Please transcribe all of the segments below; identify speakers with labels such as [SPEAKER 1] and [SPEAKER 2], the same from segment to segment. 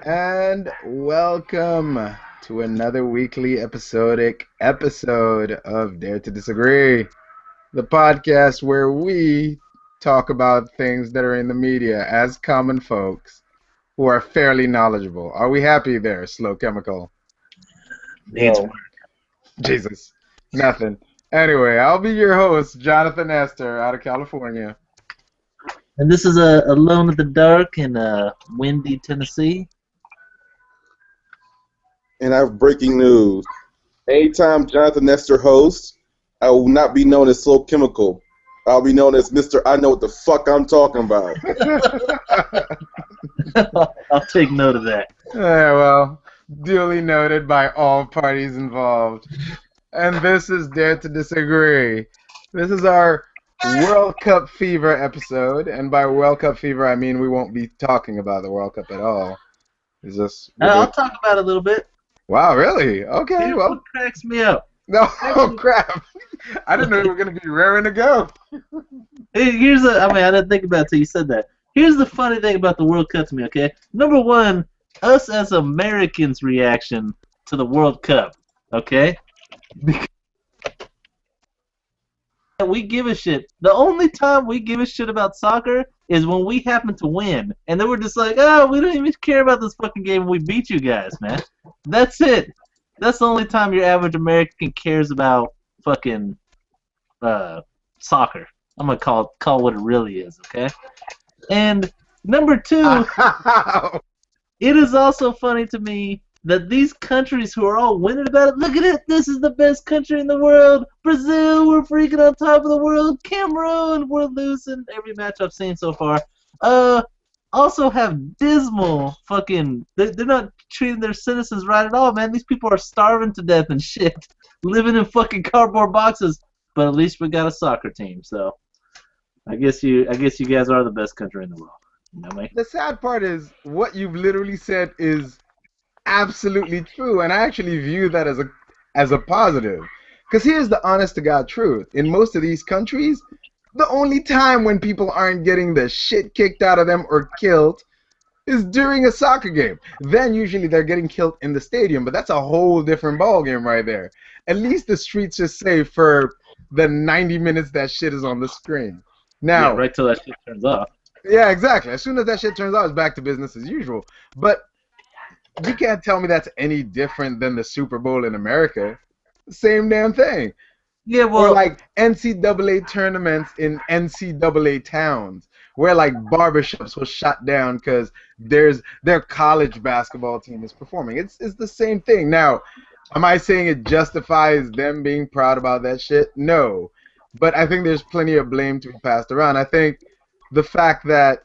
[SPEAKER 1] And welcome to another weekly episodic episode of Dare to Disagree, the podcast where we talk about things that are in the media as common folks who are fairly knowledgeable. Are we happy there, Slow Chemical?
[SPEAKER 2] Needs
[SPEAKER 3] No.
[SPEAKER 1] Jesus, nothing. Anyway, I'll be your host, Jonathan Esther, out of California.
[SPEAKER 2] And this is Alone in the Dark in windy Tennessee.
[SPEAKER 3] And I have breaking news. Anytime Jonathan Nestor hosts, I will not be known as Slow Chemical. I'll be known as Mr. I know what the fuck I'm talking about.
[SPEAKER 2] I'll take note of that.
[SPEAKER 1] Yeah, well, duly noted by all parties involved. And this is Dare to Disagree. This is our World Cup Fever episode, and by World Cup Fever I mean we won't be talking about the World Cup at all. It's just
[SPEAKER 2] I'll talk about it a little bit.
[SPEAKER 1] wow, really? Okay,
[SPEAKER 2] Here's
[SPEAKER 1] well,
[SPEAKER 2] what cracks me up.
[SPEAKER 1] no, oh crap! I didn't know we were gonna be raring to go.
[SPEAKER 2] I didn't think about it until you said that. Here's the funny thing about the World Cup to me, okay? Number one, us as Americans' reaction to the World Cup, okay? We give a shit. The only time we give a shit about soccer is when we happen to win. And then we're just like, oh, we don't even care about this fucking game. We beat you guys, man. That's it. That's the only time your average American cares about fucking soccer. I'm going to call what it really is, okay? And number two, it is also funny to me that these countries who are all winning about it, look at it, this is the best country in the world. Brazil, we're freaking on top of the world. Cameroon, we're losing every match I've seen so far. Also have dismal fucking, they're not treating their citizens right at all, man. These people are starving to death and shit, living in fucking cardboard boxes. But at least we got a soccer team, so I guess you guys are the best country in the world. You know what I mean?
[SPEAKER 1] The sad part is what you've literally said is absolutely true, and I actually view that as a positive. Because here's the honest to God truth: in most of these countries, the only time when people aren't getting the shit kicked out of them or killed is during a soccer game. Then usually they're getting killed in the stadium, but that's a whole different ballgame right there. At least the streets are safe for the 90 minutes that shit is on the screen. Now,
[SPEAKER 2] Yeah, right till that shit turns off.
[SPEAKER 1] yeah, exactly. As soon as that shit turns off, it's back to business as usual. But you can't tell me that's any different than the Super Bowl in America. Same damn thing.
[SPEAKER 2] Yeah,
[SPEAKER 1] Or
[SPEAKER 2] well,
[SPEAKER 1] like NCAA tournaments in NCAA towns where like barbershops was shut down because their college basketball team is performing. It's the same thing. Now, am I saying it justifies them being proud about that shit? No. But I think there's plenty of blame to be passed around. I think the fact that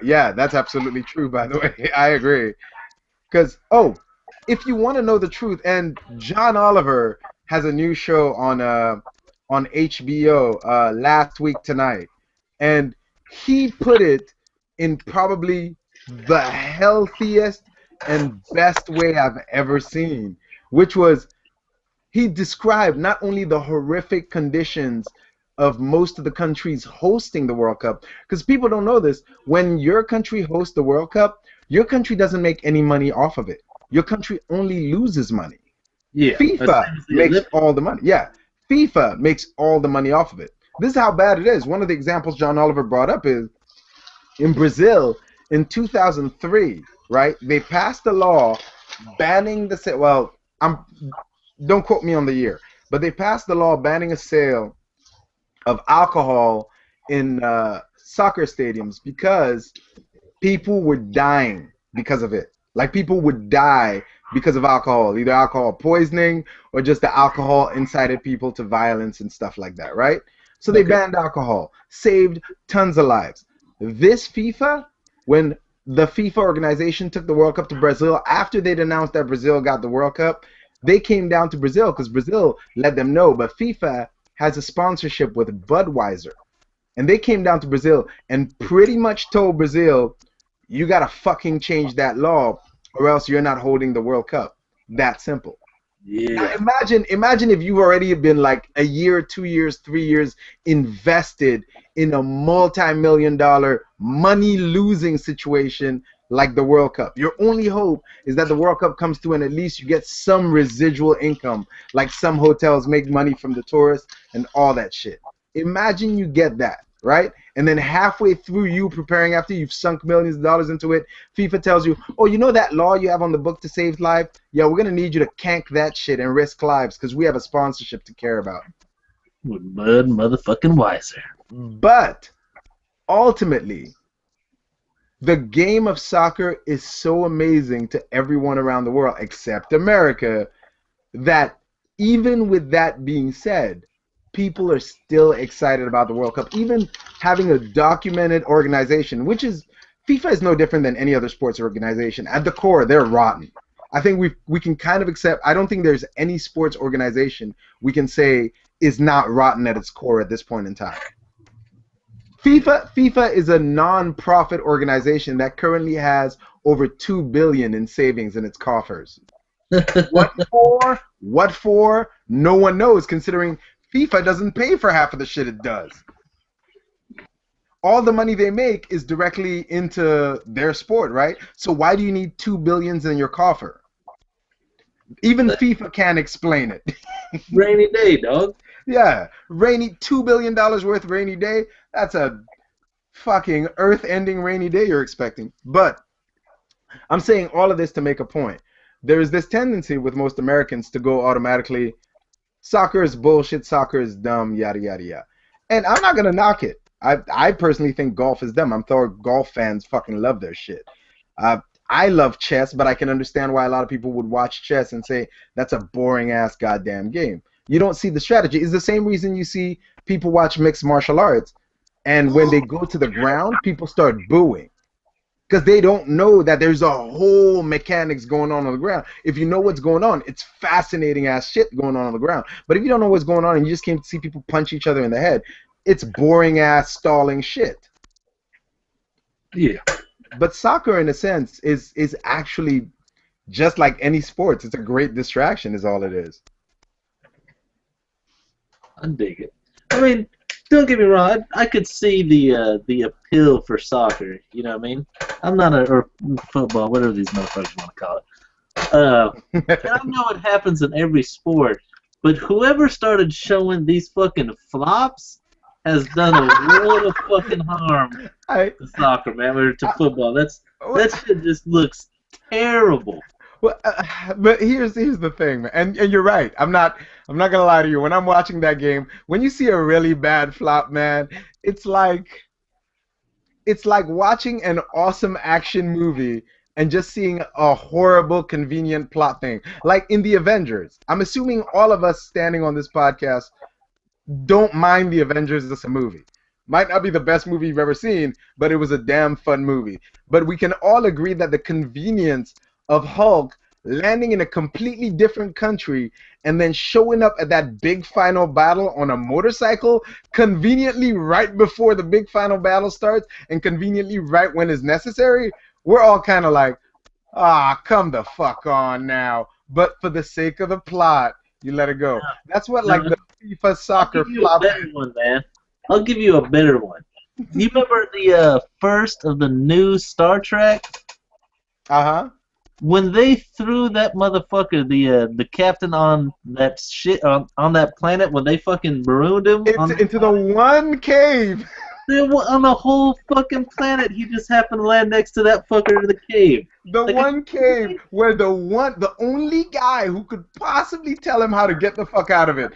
[SPEAKER 1] yeah, that's absolutely true, by the way. I agree. Because, if you want to know the truth, and John Oliver has a new show on HBO last week tonight, and he put it in probably the healthiest and best way I've ever seen, which was he described not only the horrific conditions of most of the countries hosting the World Cup, because people don't know this, when your country hosts the World Cup, your country doesn't make any money off of it. Your country only loses money.
[SPEAKER 2] yeah.
[SPEAKER 1] FIFA makes all the money. Yeah, FIFA makes all the money off of it. This is how bad it is. One of the examples John Oliver brought up is in Brazil in 2003, right? They passed a law banning the sale. Well, don't quote me on the year, but they passed the law banning a sale of alcohol in soccer stadiums because people were dying because of it. Like, people would die because of alcohol, either alcohol poisoning or just the alcohol incited people to violence and stuff like that, right? So they banned alcohol, saved tons of lives. This FIFA, when the FIFA organization took the World Cup to Brazil, after they'd announced that Brazil got the World Cup, they came down to Brazil because Brazil let them know, but FIFA has a sponsorship with Budweiser. And they came down to Brazil and pretty much told Brazil, you got to fucking change that law or else you're not holding the World Cup. That simple. Now
[SPEAKER 2] Yeah.
[SPEAKER 1] imagine if you've already been like a year, 2 years, 3 years invested in a multi-million-dollar money-losing situation like the World Cup. Your only hope is that the World Cup comes through and at least you get some residual income, like some hotels make money from the tourists and all that shit. Imagine you get that, right? And then halfway through you preparing after you've sunk millions of dollars into it, FIFA tells you, oh, you know that law you have on the book to save lives? Yeah, we're going to need you to cank that shit and risk lives because we have a sponsorship to care about.
[SPEAKER 2] Bud motherfucking Wiser.
[SPEAKER 1] But ultimately, the game of soccer is so amazing to everyone around the world except America that even with that being said, people are still excited about the World Cup. Even having a documented organization, which is FIFA is no different than any other sports organization. At the core, they're rotten. I think we can kind of accept. I don't think there's any sports organization we can say is not rotten at its core at this point in time. FIFA is a non-profit organization that currently has over $2 billion in savings in its coffers. What for? What for? No one knows, considering FIFA doesn't pay for half of the shit it does. All the money they make is directly into their sport, right? So why do you need $2 billion in your coffer? Even FIFA can't explain it.
[SPEAKER 2] Rainy day, dog.
[SPEAKER 1] Yeah, $2 billion worth rainy day. That's a fucking earth-ending rainy day you're expecting. But I'm saying all of this to make a point. There is this tendency with most Americans to go automatically, soccer is bullshit, soccer is dumb, yada, yada, yada. And I'm not going to knock it. I personally think golf is dumb. I'm sure golf fans fucking love their shit. I love chess, but I can understand why a lot of people would watch chess and say that's a boring-ass goddamn game. You don't see the strategy. It's the same reason you see people watch mixed martial arts, and when they go to the ground, people start booing. Because they don't know that there's a whole mechanics going on the ground. If you know what's going on, it's fascinating ass shit going on the ground. But if you don't know what's going on and you just came to see people punch each other in the head, it's boring ass stalling shit.
[SPEAKER 2] Yeah.
[SPEAKER 1] But soccer, in a sense, is actually just like any sports. It's a great distraction, is all it is.
[SPEAKER 2] I dig it. I mean, don't get me wrong. I could see the appeal for soccer. You know what I mean? I'm not or football, whatever these motherfuckers want to call it. And I know it happens in every sport, but whoever started showing these fucking flops has done a world of fucking harm to soccer, man, or to football. That shit just looks terrible.
[SPEAKER 1] Well, but here's the thing, man, and you're right. I'm not gonna lie to you. When I'm watching that game, when you see a really bad flop, man, it's like watching an awesome action movie and just seeing a horrible, convenient plot thing. Like in the Avengers. I'm assuming all of us standing on this podcast don't mind the Avengers as a movie. Might not be the best movie you've ever seen, but it was a damn fun movie. But we can all agree that the convenience of Hulk landing in a completely different country and then showing up at that big final battle on a motorcycle conveniently right before the big final battle starts and conveniently right when it's necessary, we're all kind of like, come the fuck on now. But for the sake of the plot, you let it go. That's what like the FIFA soccer flop is.
[SPEAKER 2] I'll give you a better one. You remember the first of the new Star Trek?
[SPEAKER 1] Uh-huh.
[SPEAKER 2] When they threw that motherfucker, the captain on that shit on that planet, when they fucking marooned him
[SPEAKER 1] into the one cave.
[SPEAKER 2] On the whole fucking planet, he just happened to land next to that fucker in the cave.
[SPEAKER 1] The like one cave where the only guy who could possibly tell him how to get the fuck out of it.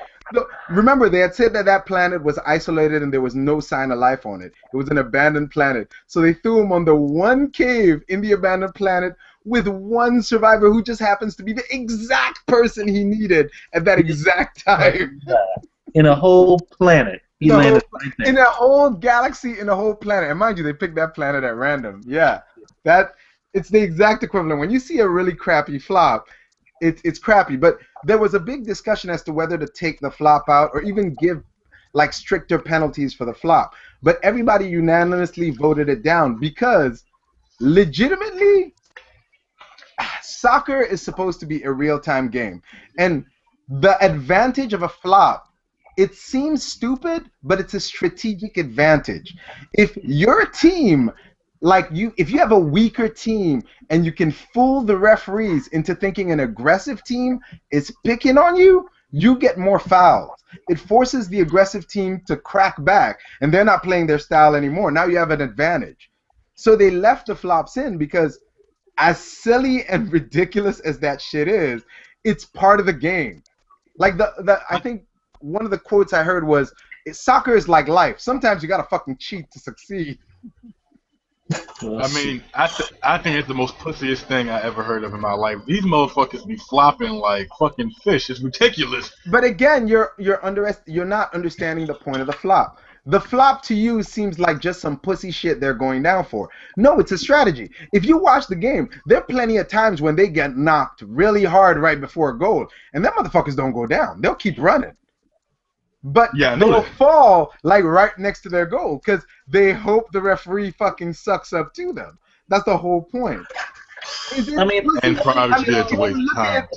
[SPEAKER 1] Remember, they had said that planet was isolated and there was no sign of life on it. It was an abandoned planet. So they threw him on the one cave in the abandoned planet with one survivor who just happens to be the exact person he needed at that exact time.
[SPEAKER 2] In a whole planet. He landed right there.
[SPEAKER 1] In a whole galaxy, in a whole planet. And mind you, they picked that planet at random. Yeah. It's the exact equivalent. When you see a really crappy flop, it's crappy. But there was a big discussion as to whether to take the flop out or even give like stricter penalties for the flop. But everybody unanimously voted it down because legitimately soccer is supposed to be a real-time game. And the advantage of a flop, it seems stupid, but it's a strategic advantage. If your team Like if you have a weaker team and you can fool the referees into thinking an aggressive team is picking on you, you get more fouls. It forces the aggressive team to crack back, and they're not playing their style anymore. Now you have an advantage. So they left the flops in because, as silly and ridiculous as that shit is, it's part of the game. Like I think one of the quotes I heard was, "Soccer is like life. Sometimes you gotta fucking cheat to succeed."
[SPEAKER 4] I mean, I think it's the most pussiest thing I ever heard of in my life. These motherfuckers be flopping like fucking fish. It's ridiculous.
[SPEAKER 1] But again, you're not understanding the point of the flop. The flop to you seems like just some pussy shit they're going down for. No, it's a strategy. If you watch the game, there are plenty of times when they get knocked really hard right before a goal, and them motherfuckers don't go down. They'll keep running. But they'll fall like right next to their goal because they hope the referee fucking sucks up to them. That's the whole point.
[SPEAKER 2] I mean,
[SPEAKER 4] and probably did to waste time.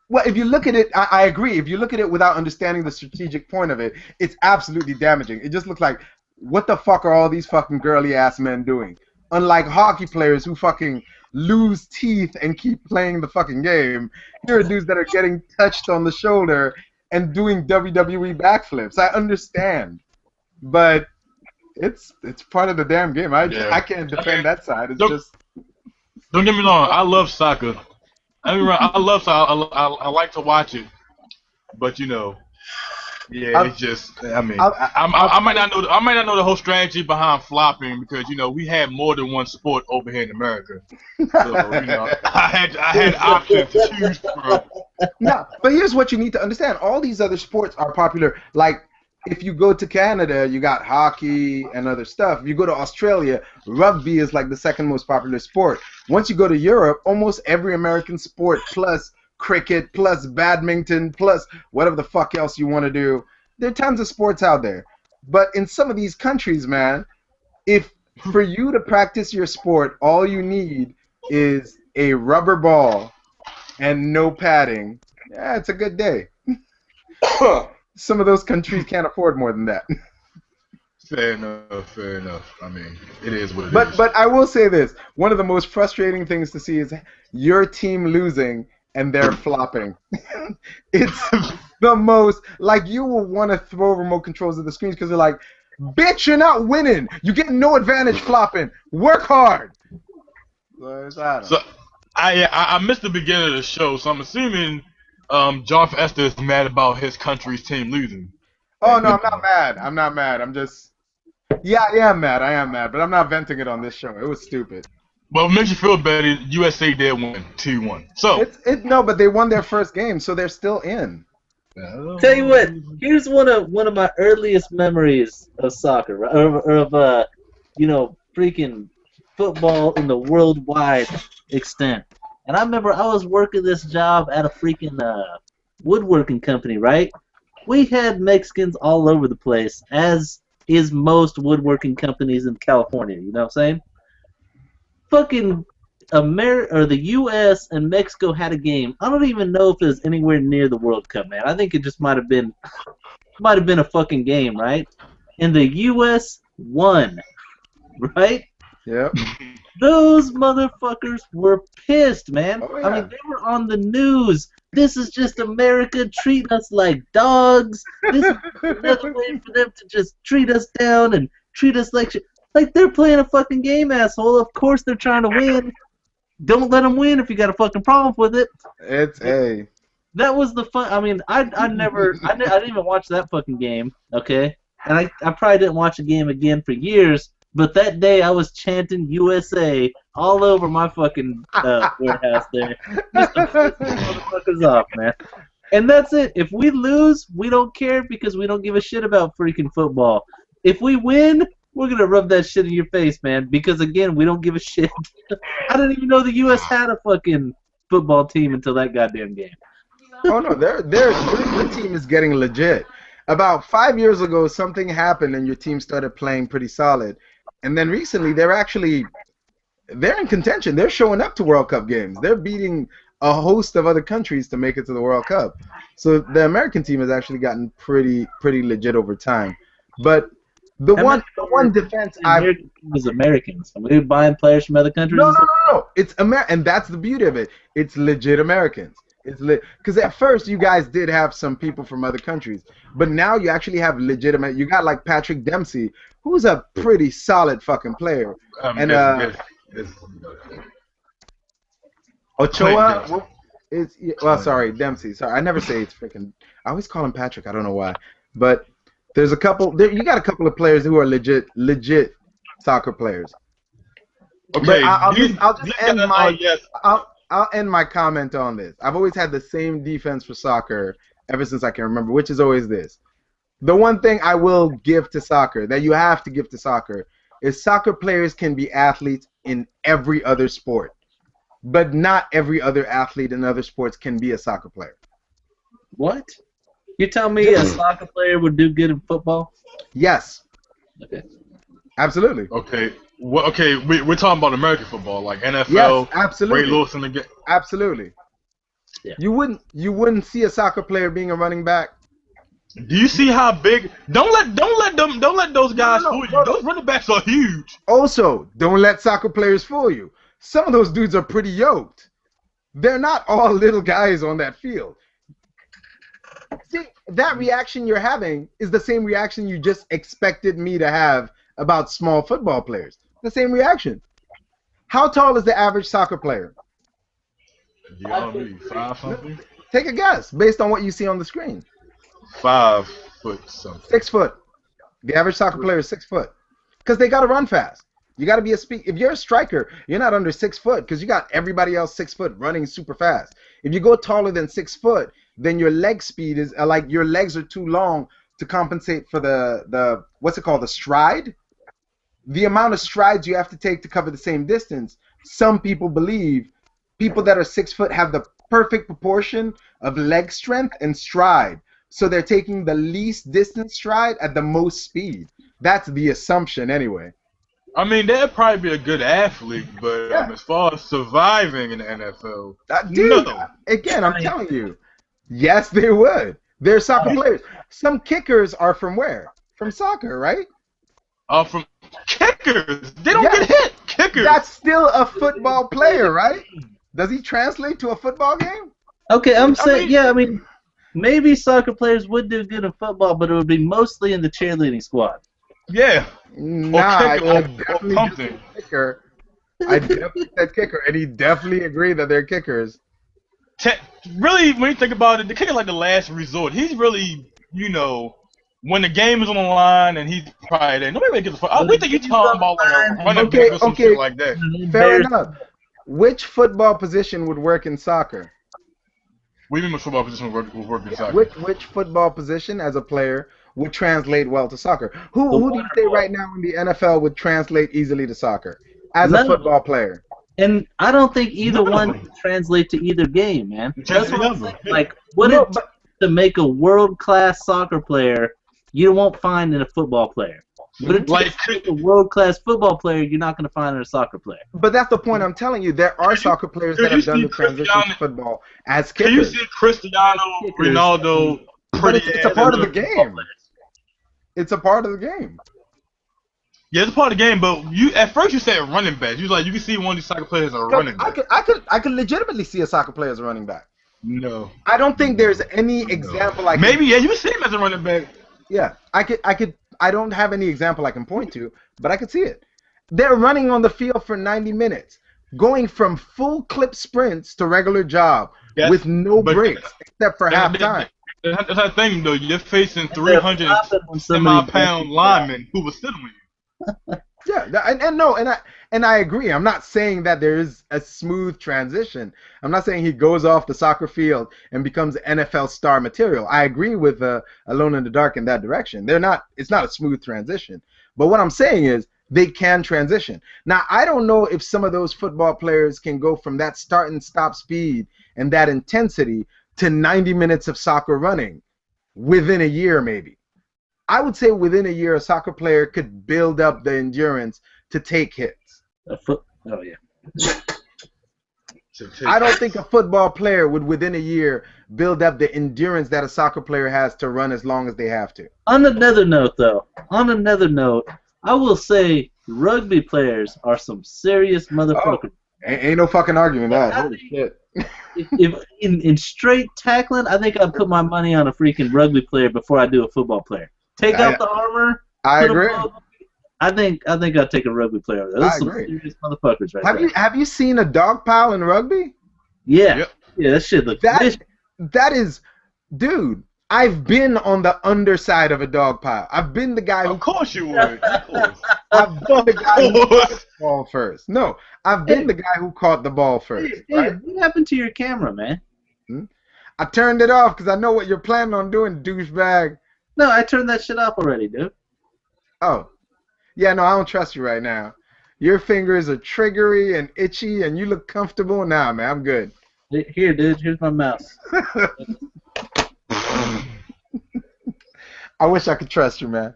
[SPEAKER 1] Well, if you look at it, I agree. If you look at it without understanding the strategic point of it, it's absolutely damaging. It just looks like, what the fuck are all these fucking girly ass men doing? Unlike hockey players who fucking lose teeth and keep playing the fucking game, here are dudes that are getting touched on the shoulder and doing WWE backflips. I understand, but it's part of the damn game. I can't defend that side. It's just.
[SPEAKER 4] Don't get me wrong. I love soccer. I love soccer. I like to watch it, but you know, yeah, it's just. I mean, I might not know. I might not know the whole strategy behind flopping because you know we had more than one sport over here in America. So you know, I had options to choose from.
[SPEAKER 1] No, but here's what you need to understand. All these other sports are popular. Like, if you go to Canada, you got hockey and other stuff. If you go to Australia, rugby is like the second most popular sport. Once you go to Europe, almost every American sport plus cricket, plus badminton, plus whatever the fuck else you want to do, there are tons of sports out there. But in some of these countries, man, if for you to practice your sport, all you need is a rubber ball and no padding, yeah, it's a good day. Some of those countries can't afford more than that.
[SPEAKER 4] Fair enough. I mean, it is what it is.
[SPEAKER 1] But I will say this. One of the most frustrating things to see is your team losing and they're flopping. It's the most, like, you will want to throw remote controls at the screens because they're like, bitch, you're not winning. You get no advantage flopping. Work hard.
[SPEAKER 4] So I missed the beginning of the show, so I'm assuming John Esther is mad about his country's team losing.
[SPEAKER 1] Oh, no, I'm not mad. I'm just... Yeah, I am mad, but I'm not venting it on this show. It was stupid.
[SPEAKER 4] Well, it makes you feel better. USA did win 2-1. So
[SPEAKER 1] no, but they won their first game, so they're still in.
[SPEAKER 2] Tell you what, here's one of my earliest memories of soccer, right? of you know, freaking football in the worldwide extent. And I remember I was working this job at a freaking woodworking company, right? We had Mexicans all over the place, as is most woodworking companies in California. You know what I'm saying? Fucking the U.S. and Mexico had a game. I don't even know if it was anywhere near the World Cup, man. I think it just might have been a fucking game, right? And the U.S. won, right?
[SPEAKER 1] Yep.
[SPEAKER 2] Those motherfuckers were pissed, man.
[SPEAKER 1] Oh, yeah.
[SPEAKER 2] I mean, they were on the news. This is just America treating us like dogs. This is another way for them to just treat us down and treat us like shit. Like, they're playing a fucking game, asshole. Of course they're trying to win. Don't let them win if you got a fucking problem with it. That was the fun. I mean, I didn't even watch that fucking game, okay? And I probably didn't watch a game again for years. But that day I was chanting USA all over my fucking warehouse there. Just to piss these motherfuckers off, man. And that's it. If we lose, we don't care because we don't give a shit about freaking football. If we win, we're going to rub that shit in your face, man. Because, again, we don't give a shit. I didn't even know the U.S. had a fucking football team until that goddamn game.
[SPEAKER 1] Oh, no, their team is getting legit. About 5 years ago, something happened and your team started playing pretty solid. And then recently, they're in contention. They're showing up to World Cup games. They're beating a host of other countries to make it to the World Cup. So the American team has actually gotten pretty legit over time. But The one defense
[SPEAKER 2] was Americans. Are we buying players from other countries?
[SPEAKER 1] No. It's and that's the beauty of it. It's legit Americans. It's because at first you guys did have some people from other countries, but now you actually have legitimate. You got like Patrick Dempsey, who's a pretty solid fucking player, and Ochoa. Sorry, Dempsey. Sorry, I never say it's freaking. I always call him Patrick. I don't know why, but there's a couple. You got a couple of players who are legit soccer players.
[SPEAKER 4] Okay,
[SPEAKER 1] but I'll end my comment on this. I've always had the same defense for soccer ever since I can remember, which is always this. The one thing I will give to soccer, that you have to give to soccer, is soccer players can be athletes in every other sport. But not every other athlete in other sports can be a soccer player.
[SPEAKER 2] What? You tell me a soccer player would do good in football?
[SPEAKER 1] Yes.
[SPEAKER 2] Okay.
[SPEAKER 1] Absolutely.
[SPEAKER 4] Okay. Well, okay, we're talking about American football, like NFL.
[SPEAKER 1] Yes, absolutely.
[SPEAKER 4] Ray Lewis in the game.
[SPEAKER 1] Absolutely.
[SPEAKER 2] Yeah.
[SPEAKER 1] You wouldn't see a soccer player being a running back.
[SPEAKER 4] Do you see how big? Don't let those guys fool you. Those running backs are huge.
[SPEAKER 1] Also, don't let soccer players fool you. Some of those dudes are pretty yoked. They're not all little guys on that field. See, that reaction you're having is the same reaction you just expected me to have about small football players. The same reaction. How tall is the average soccer player?
[SPEAKER 4] Yeah, 5 something.
[SPEAKER 1] Take a guess based on what you see on the screen.
[SPEAKER 4] 5 foot something.
[SPEAKER 1] 6 foot. The average soccer player is 6 foot. Because they got to run fast. You got to be if you're a striker, you're not under 6 foot because you got everybody else 6 foot running super fast. If you go taller than 6 foot, then your leg speed is like your legs are too long to compensate for the what's it called, the stride? The amount of strides you have to take to cover the same distance. Some people believe people that are 6 foot have the perfect proportion of leg strength and stride. So they're taking the least distance stride at the most speed. That's the assumption anyway.
[SPEAKER 4] I mean, they'd probably be a good athlete, but as far as surviving in the NFL,
[SPEAKER 1] dude,
[SPEAKER 4] no.
[SPEAKER 1] Again, I'm telling you, yes, they would. They're soccer players. Some kickers are from where? From soccer, right?
[SPEAKER 4] From kickers. They don't get hit. Kickers.
[SPEAKER 1] That's still a football player, right? Does he translate to a football game?
[SPEAKER 2] Okay, I'm saying, I mean, maybe soccer players would do good in football, but it would be mostly in the cheerleading squad.
[SPEAKER 4] Yeah.
[SPEAKER 1] Nah, I definitely said kicker. I definitely said kicker, and he definitely agreed that they're kickers.
[SPEAKER 4] Really, when you think about it, the kicker like the last resort. He's really, when the game is on the line and he's probably there. Nobody really gives a fuck. We think you're talking about like a running back or some shit like that.
[SPEAKER 1] Fair enough. Which football position would work in soccer?
[SPEAKER 4] What do you mean which football position would work in soccer?
[SPEAKER 1] Which football position as a player would translate well to soccer? Who do you say right now in the NFL would translate easily to soccer as a football player? And
[SPEAKER 2] I don't think either one can translate to either game, man. That's what like, what to make a world-class soccer player you won't find in a football player. But it takes to make a world-class football player you're not going to find in a soccer player.
[SPEAKER 1] But that's the point I'm telling you. There are soccer players that have done the transition to football as kickers.
[SPEAKER 4] Can you see Cristiano Ronaldo?
[SPEAKER 1] But it's a part of the game. It's a part of the game.
[SPEAKER 4] Yeah, it's a part of the game, but at first you said running back. You can see one of these soccer players as a running back.
[SPEAKER 1] I could legitimately see a soccer player as a running back.
[SPEAKER 4] No.
[SPEAKER 1] I don't think there's any example I can.
[SPEAKER 4] Maybe you can see him as a running back.
[SPEAKER 1] Yeah, I don't have any example I can point to, but I could see it. They're running on the field for 90 minutes, going from full clip sprints to regular jog with no breaks except for halftime.
[SPEAKER 4] That's the thing, though. You're facing 300-some-pound linemen who will sit on you.
[SPEAKER 1] Yeah, and I agree. I'm not saying that there is a smooth transition. I'm not saying he goes off the soccer field and becomes NFL star material. I agree with Alone in the Dark in that direction. It's not a smooth transition. But what I'm saying is they can transition. Now, I don't know if some of those football players can go from that start and stop speed and that intensity to 90 minutes of soccer running within a year, maybe. I would say within a year, a soccer player could build up the endurance to take hits.
[SPEAKER 2] Oh, yeah.
[SPEAKER 1] I don't think a football player would, within a year, build up the endurance that a soccer player has to run as long as they have to.
[SPEAKER 2] On another note, I will say rugby players are some serious motherfuckers.
[SPEAKER 1] Ain't no fucking arguing that. Holy shit.
[SPEAKER 2] If in straight tackling, I think I'd put my money on a freaking rugby player before I do a football player. Take off the armor.
[SPEAKER 1] I agree.
[SPEAKER 2] I think I'd take a rugby player. Those are some serious motherfuckers right there.
[SPEAKER 1] Have you seen a dog pile in rugby?
[SPEAKER 2] Yeah. Yep. Yeah, that shit looks
[SPEAKER 1] that is, dude. I've been on the underside of a dog pile. I've been the guy who...
[SPEAKER 4] Of course you would. Of course.
[SPEAKER 1] I've been the guy who caught the ball first. No, I've been the guy who caught the ball first.
[SPEAKER 2] Hey, right? What happened to your camera, man?
[SPEAKER 1] I turned it off because I know what you're planning on doing, douchebag.
[SPEAKER 2] No, I turned that shit off already, dude.
[SPEAKER 1] Oh. Yeah, no, I don't trust you right now. Your fingers are triggery and itchy, and you look comfortable. Nah, man, I'm good.
[SPEAKER 2] Here, dude. Here's my mouse.
[SPEAKER 1] I wish I could trust you, man.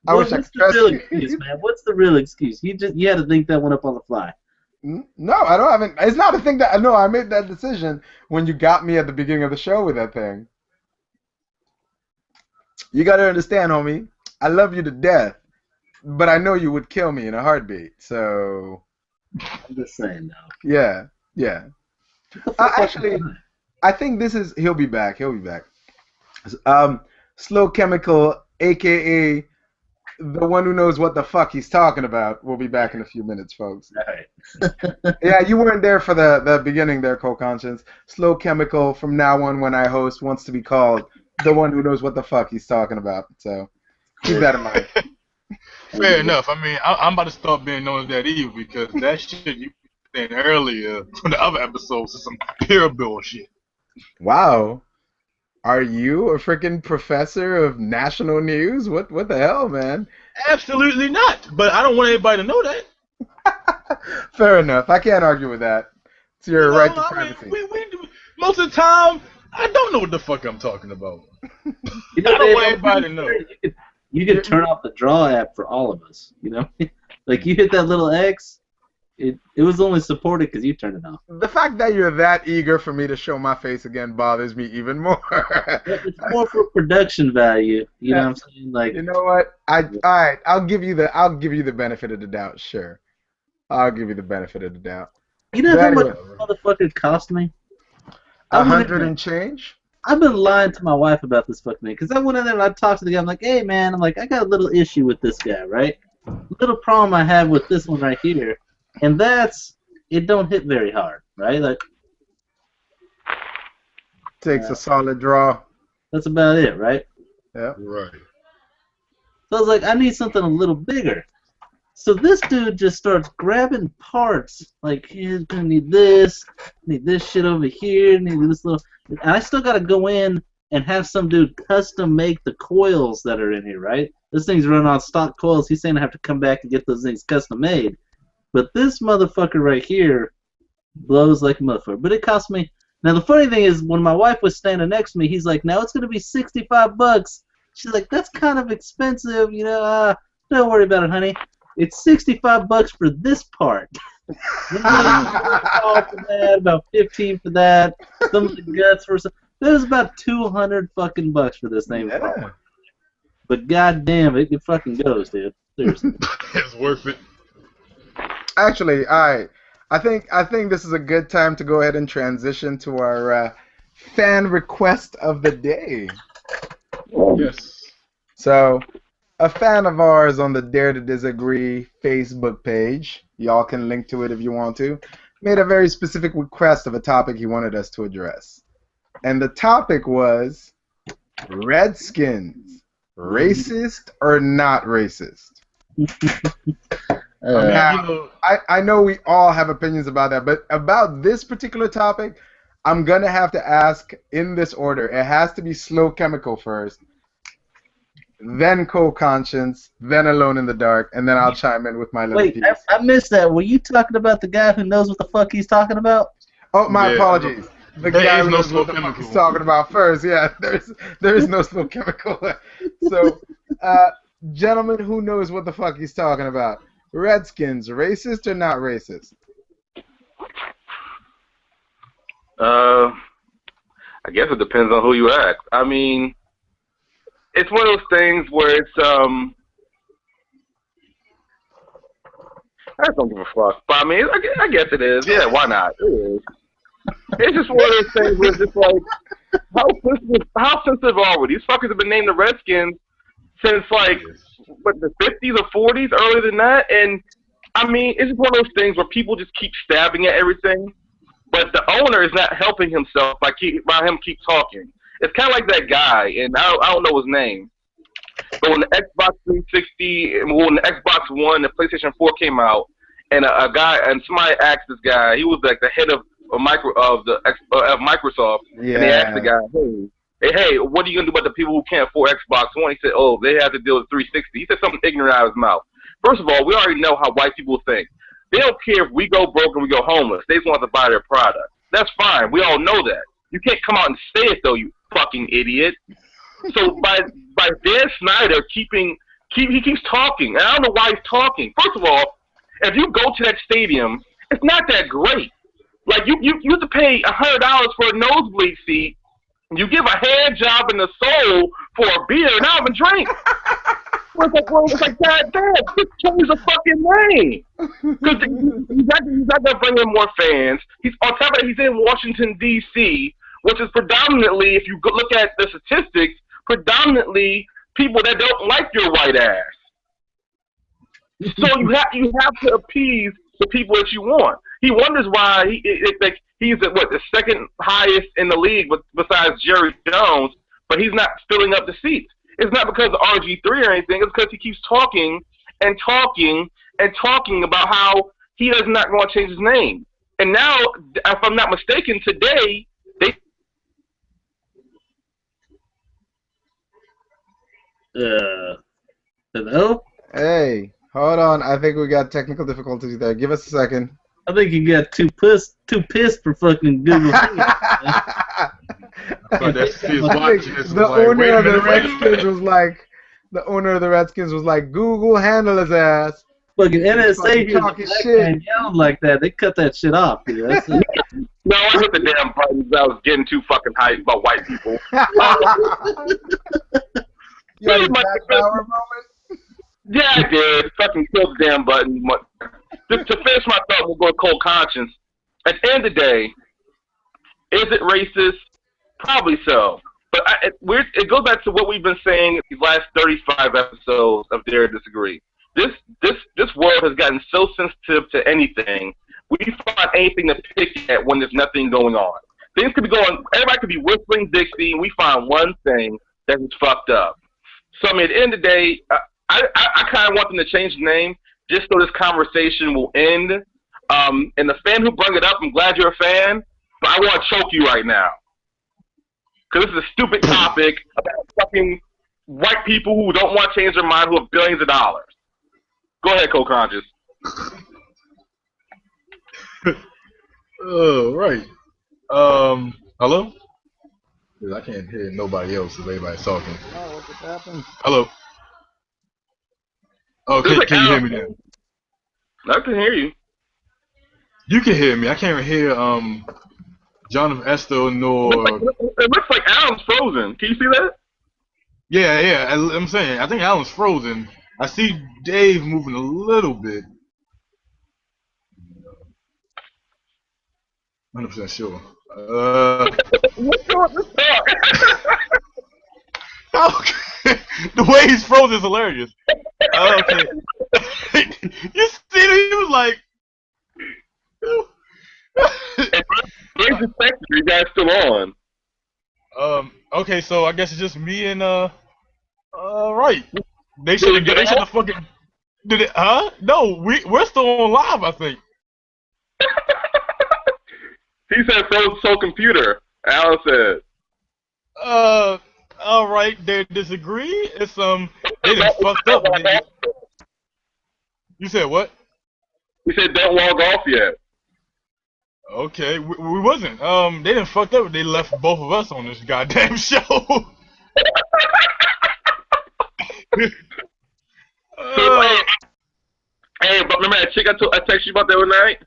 [SPEAKER 2] What's the real excuse, man? What's the real excuse? You had to think that one up on the fly.
[SPEAKER 1] No, I haven't. It's not a thing that I know. I made that decision when you got me at the beginning of the show with that thing. You gotta understand, homie. I love you to death, but I know you would kill me in a heartbeat. So.
[SPEAKER 2] I'm just saying, though.
[SPEAKER 1] Yeah. Actually, I think this is. He'll be back. Slow Chemical, a.k.a. the one who knows what the fuck he's talking about, will be back in a few minutes, folks.
[SPEAKER 2] All right.
[SPEAKER 1] Yeah, you weren't there for the beginning there, Co-Conscience. Slow Chemical, from now on when I host, wants to be called the one who knows what the fuck he's talking about. So keep that in mind.
[SPEAKER 4] Fair enough. I mean, I'm about to start being known as that evil because that shit you said earlier from the other episodes is some pure bullshit.
[SPEAKER 1] Wow. Are you a freaking professor of national news? What the hell, man?
[SPEAKER 4] Absolutely not. But I don't want anybody to know that.
[SPEAKER 1] Fair enough. I can't argue with that. It's your right to privacy.
[SPEAKER 4] Most of the time, I don't know what the fuck I'm talking about. I don't want anybody to know.
[SPEAKER 2] You can turn off the draw app for all of us. You know, like you hit that little X. It was only supported because you turned it off.
[SPEAKER 1] The fact that you're that eager for me to show my face again bothers me even more.
[SPEAKER 2] It's more for production value. You know what I'm saying? Like,
[SPEAKER 1] you know what? All right. I'll give you the benefit of the doubt. Sure, I'll give you the benefit of the doubt.
[SPEAKER 2] You know how much motherfucker cost me?
[SPEAKER 1] 100 and change.
[SPEAKER 2] I've been lying to my wife about this fucking thing because I went in there and I talked to the guy. I'm like, hey man, I got a little issue with this guy, right? Little problem I have with this one right here. And it don't hit very hard, right? Like
[SPEAKER 1] takes a solid draw.
[SPEAKER 2] That's about it, right?
[SPEAKER 1] Yeah.
[SPEAKER 4] Right.
[SPEAKER 2] So I was like, I need something a little bigger. So this dude just starts grabbing parts. Like, he's gonna need this shit over here, need this little. And I still gotta go in and have some dude custom make the coils that are in here, right? This thing's running on stock coils. He's saying I have to come back and get those things custom made. But this motherfucker right here blows like a motherfucker. But it cost me. Now the funny thing is, when my wife was standing next to me, he's like, "Now it's gonna be $65." She's like, "That's kind of expensive, you know. Don't worry about it, honey. It's $65 for this part. About 15 for that. Some of the guts for some. There's about 200 fucking bucks for this thing.
[SPEAKER 1] Yeah.
[SPEAKER 2] But goddamn, it fucking goes, dude. Seriously.
[SPEAKER 4] It's worth it.
[SPEAKER 1] Actually, I think this is a good time to go ahead and transition to our fan request of the day.
[SPEAKER 4] Yes.
[SPEAKER 1] So, a fan of ours on the Dare to Disagree Facebook page, y'all can link to it if you want to, made a very specific request of a topic he wanted us to address. And the topic was Redskins, racist or not racist? I know we all have opinions about that, but about this particular topic, I'm going to have to ask in this order. It has to be Slow Chemical first, then Co-Conscience, then Alone in the Dark, and then I'll chime in with my little piece.
[SPEAKER 2] Wait, I missed that. Were you talking about the guy who knows what the fuck he's talking about?
[SPEAKER 1] Oh, my apologies. The guy who knows what the fuck he's talking about first. Yeah, there is no Slow Chemical. So, gentlemen, who knows what the fuck he's talking about? Redskins, racist or not racist?
[SPEAKER 5] I guess it depends on who you ask. I mean, it's one of those things where it's I don't give a fuck. But I mean, I guess it is. Yeah, why not? It is. It's just one of those things where it's just like, how sensitive are we? These fuckers have been named the Redskins since like what, the 50s or 40s, earlier than that. And I mean, it's just one of those things where people just keep stabbing at everything, but the owner is not helping himself by him keep talking. It's kind of like that guy, and I don't know his name. But when the Xbox 360, when the Xbox One, the PlayStation 4 came out, and a guy and somebody asked this guy, he was like the head of Microsoft, and they asked the guy, hey, what are you gonna do about the people who can't afford Xbox One? He said, oh, they have to deal with 360. He said something ignorant out of his mouth. First of all, we already know how white people think. They don't care if we go broke and we go homeless. They just want to buy their product. That's fine. We all know that. You can't come out and say it though, you fucking idiot. So by Dan Snyder he keeps talking, and I don't know why he's talking. First of all, if you go to that stadium, it's not that great. Like you have to pay $100 for a nosebleed seat. You give a hand job in the soul for a beer, not even drink. It's like Dad, just change the fucking name. Because he's not gonna bring in more fans. He's on top of it. He's in Washington D.C., which is predominantly, if you look at the statistics, predominantly people that don't like your white ass. So you have to appease the people that you want. He wonders why he's the second highest in the league besides Jerry Jones, but he's not filling up the seats. It's not because of RG3 or anything. It's because he keeps talking and talking and talking about how he is not going to change his name. And now, if I'm not mistaken, today they.
[SPEAKER 2] Hello?
[SPEAKER 1] Hey, hold on. I think we got technical difficulties there. Give us a second.
[SPEAKER 2] I think you got too pissed for fucking Google.
[SPEAKER 1] The owner of the Redskins was like, Google handle his ass.
[SPEAKER 2] Fucking NSA talking shit and yelled like that. They cut that shit off, dude.
[SPEAKER 5] No, I hit the damn buttons. I was getting too fucking hyped about white people.
[SPEAKER 1] You had a Jack Bauer moment?
[SPEAKER 5] Yeah, I did. Fucking killed the damn button. To finish my thought, we'll go cold conscience. At the end of the day, is it racist? Probably so. But it goes back to what we've been saying these last 35 episodes of Dare to Disagree. This world has gotten so sensitive to anything. We find anything to pick at when there's nothing going on. Things could be going. Everybody could be whistling Dixie, and we find one thing that is fucked up. So I mean, at the end of the day, I kind of want them to change the name just so this conversation will end. And the fan who brought it up, I'm glad you're a fan, but I want to choke you right now. Because this is a stupid topic about fucking white people who don't want to change their mind, who have billions of dollars. Go ahead, co-conscious.
[SPEAKER 4] Oh, right. Hello? I can't hear nobody else if everybody's talking.
[SPEAKER 1] Oh, what just happened?
[SPEAKER 4] Hello? Oh, can you hear me now?
[SPEAKER 5] I can hear you.
[SPEAKER 4] You can hear me. I can't hear Jonathan Estel nor.
[SPEAKER 5] It looks like Alan's frozen. Can you see that?
[SPEAKER 4] Yeah. I'm saying I think Alan's frozen. I see Dave moving a little bit. 100% sure.
[SPEAKER 5] What's going on?
[SPEAKER 4] Okay. The way he's frozen is hilarious. Okay. You see that he was like.
[SPEAKER 5] Where's the sector? You guys still on?
[SPEAKER 4] Okay, so I guess it's just me and right. They should have fucking did it, huh? No, we're still on live, I think.
[SPEAKER 5] He said so computer. Alan said.
[SPEAKER 4] All right, they disagree. It's they done fucked up. You said what?
[SPEAKER 5] He said don't log off yet.
[SPEAKER 4] Okay, we wasn't. They done fucked up. They left both of us on this goddamn show.
[SPEAKER 5] Hey, but remember that chick I texted you about the other night?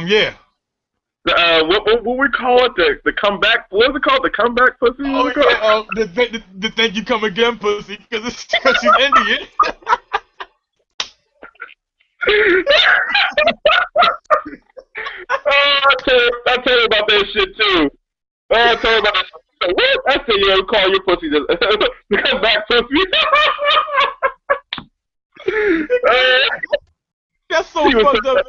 [SPEAKER 4] Yeah.
[SPEAKER 5] What we call it? The comeback? What is it called? The comeback pussy?
[SPEAKER 4] Oh yeah, the thank you come again pussy because she's Indian.
[SPEAKER 5] I tell you about that shit too. I tell you about that shit. What? I say yeah, call your pussy the comeback pussy.
[SPEAKER 4] That's so fucked up.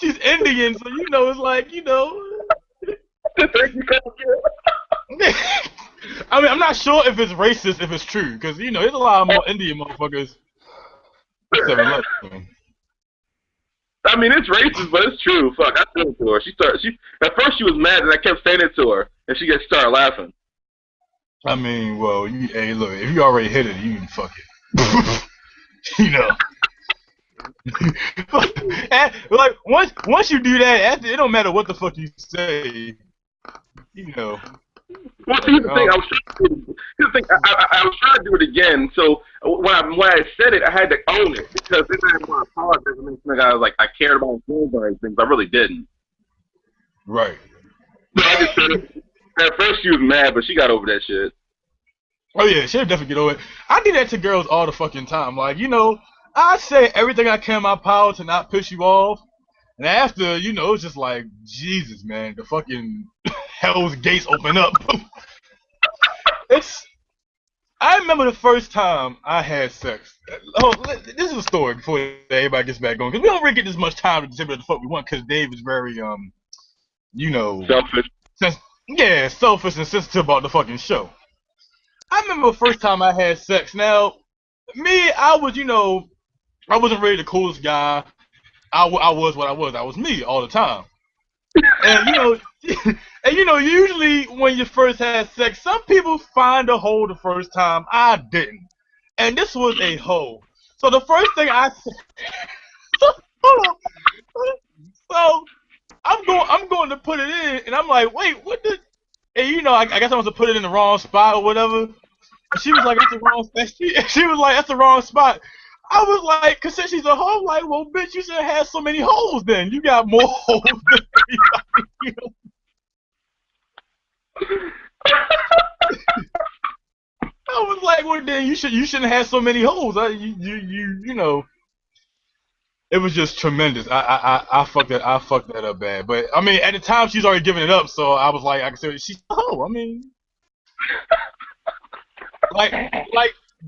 [SPEAKER 4] She's Indian, so you know it's like
[SPEAKER 5] Thank you come again.
[SPEAKER 4] I mean, I'm not sure if it's racist, if it's true, because there's a lot more Indian motherfuckers.
[SPEAKER 5] I mean, it's racist, but it's true. Fuck, I said it to her. At first she was mad, and I kept saying it to her, and she started laughing.
[SPEAKER 4] I mean, well, hey, look, if you already hit it, you can fuck it. And, like once you do that, it don't matter what the fuck you say.
[SPEAKER 5] Well, here's the thing. I was trying to do it again. So when I said it, I had to own it because then I didn't want to apologize and make like I was like I cared about things or anything, but I really didn't.
[SPEAKER 4] Right.
[SPEAKER 5] So I just said it. At first she was mad, but she got over that shit.
[SPEAKER 4] Oh yeah, she'll definitely get over it. I do that to girls all the fucking time. Like I say everything I can in my power to not piss you off, and after it's just like Jesus, man, the fucking hell's gates open up. I remember the first time I had sex. Oh, this is a story before everybody gets back going, because we don't really get this much time to say what the fuck we want, because Dave is very,
[SPEAKER 5] selfish.
[SPEAKER 4] Selfish and sensitive about the fucking show. I remember the first time I had sex. Now, me, I wasn't really the coolest guy. I was what I was. I was me all the time. And usually when you first had sex, some people find a hole the first time. I didn't, and this was a hole. So the first thing I said, so I'm going to put it in, and I'm like, wait, what the? And I guess I was to put it in the wrong spot or whatever. And she was like, that's the wrong spot. She was like, that's the wrong spot. I was like, cause since she's a hoe, like, well, bitch, you should have so many holes then. You got more holes than anybody. I was like, well, then you shouldn't have so many holes. It was just tremendous. I fucked that up bad. But I mean, at the time she's already given it up, so I was like, I consider she's a hoe. I mean, like.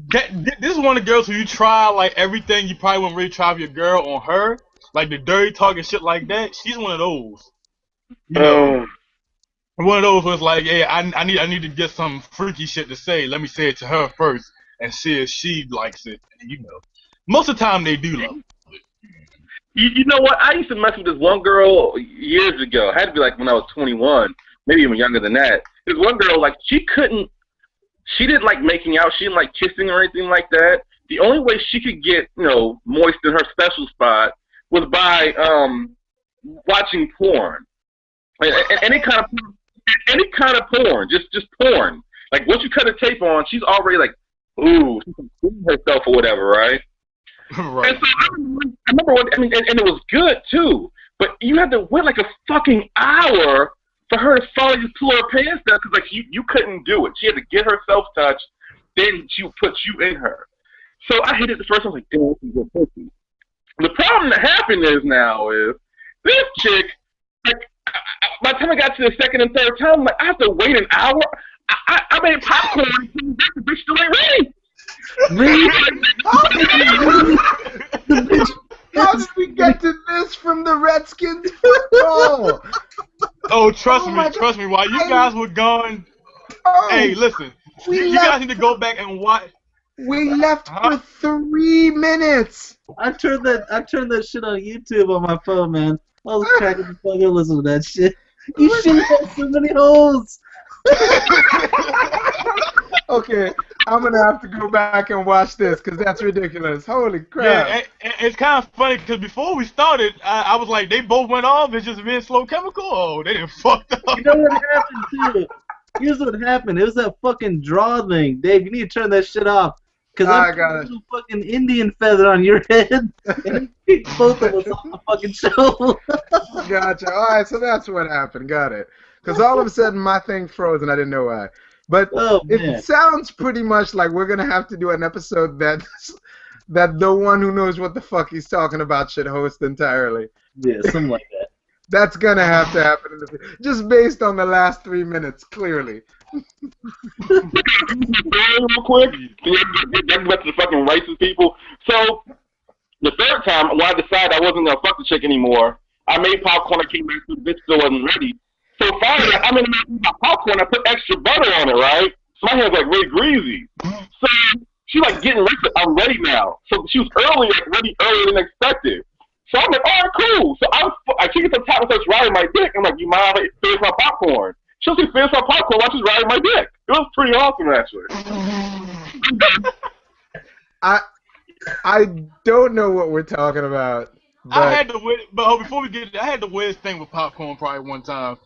[SPEAKER 4] This is one of the girls who you try like everything you probably wouldn't really try with your girl on her, like the dirty talk and shit like that. She's one of those. One of those was like, hey, I need to get some freaky shit to say. Let me say it to her first and see if she likes it. And, most of the time they do love it.
[SPEAKER 5] You know what? I used to mess with this one girl years ago. It had to be like when I was 21, maybe even younger than that. This one girl, like, she didn't like making out. She didn't like kissing or anything like that. The only way she could get, moist in her special spot was by watching porn. Any kind of porn, just porn. Like once you cut a tape on, she's already like, ooh, she's cleaning herself or whatever, right?
[SPEAKER 4] Right.
[SPEAKER 5] And so I remember and it was good too. But you had to wait like a fucking hour for her to finally just pull her pants down, because like you couldn't do it. She had to get herself touched, then she would put you in her. So I hit it the first time. I was like, damn, this is good pussy. The problem that happened is this chick, like, by the time I got to the second and third time, I'm like, I have to wait an hour. I made popcorn. The bitch still ain't ready.
[SPEAKER 1] How did we get to this from the Redskins football?
[SPEAKER 4] Oh, trust me. While you guys were gone, hey, listen, you guys need to go back and watch.
[SPEAKER 1] We left for 3 minutes.
[SPEAKER 2] I turned that shit on YouTube on my phone, man. I was cracking the fuck up listening to that shit. You shouldn't have so many holes.
[SPEAKER 1] Okay, I'm gonna have to go back and watch this because that's ridiculous. Holy crap!
[SPEAKER 4] Yeah, and it's kind of funny because before we started, I was like, they both went off. It's just being slow chemical. Oh, they didn't fucked up.
[SPEAKER 2] You know what happened too? Here's what happened. It was that fucking draw thing, Dave. You need to turn that shit off. Because I'm a fucking Indian feather on your head, and he kicked both of us off the fucking show.
[SPEAKER 1] Gotcha. All right, so that's what happened. Got it. Because all of a sudden my thing froze and I didn't know why. But it sounds pretty much like we're gonna have to do an episode that the one who knows what the fuck he's talking about should host entirely.
[SPEAKER 2] Yeah, something like that.
[SPEAKER 1] That's gonna have to happen in the future, just based on the last 3 minutes, clearly.
[SPEAKER 5] Real quick, get back to the fucking racist people. So the third time, when I decided I wasn't gonna fuck the chick anymore, I made popcorn. I came back to the bitch still wasn't ready. So finally, I'm in the middle of my popcorn. I put extra butter on it, right? So my hand's like really greasy. So she's like getting ready. I'm ready now. So she was ready earlier than expected. So I'm like, all right, cool. So I kick it to the top and starts riding my dick. I'm like, you mind if I finish my popcorn? She'll see finish my popcorn while she's riding my dick. It was pretty awesome, actually.
[SPEAKER 1] I don't know what we're talking about. But
[SPEAKER 4] I had the before we get, I had the weirdest thing with popcorn probably one time.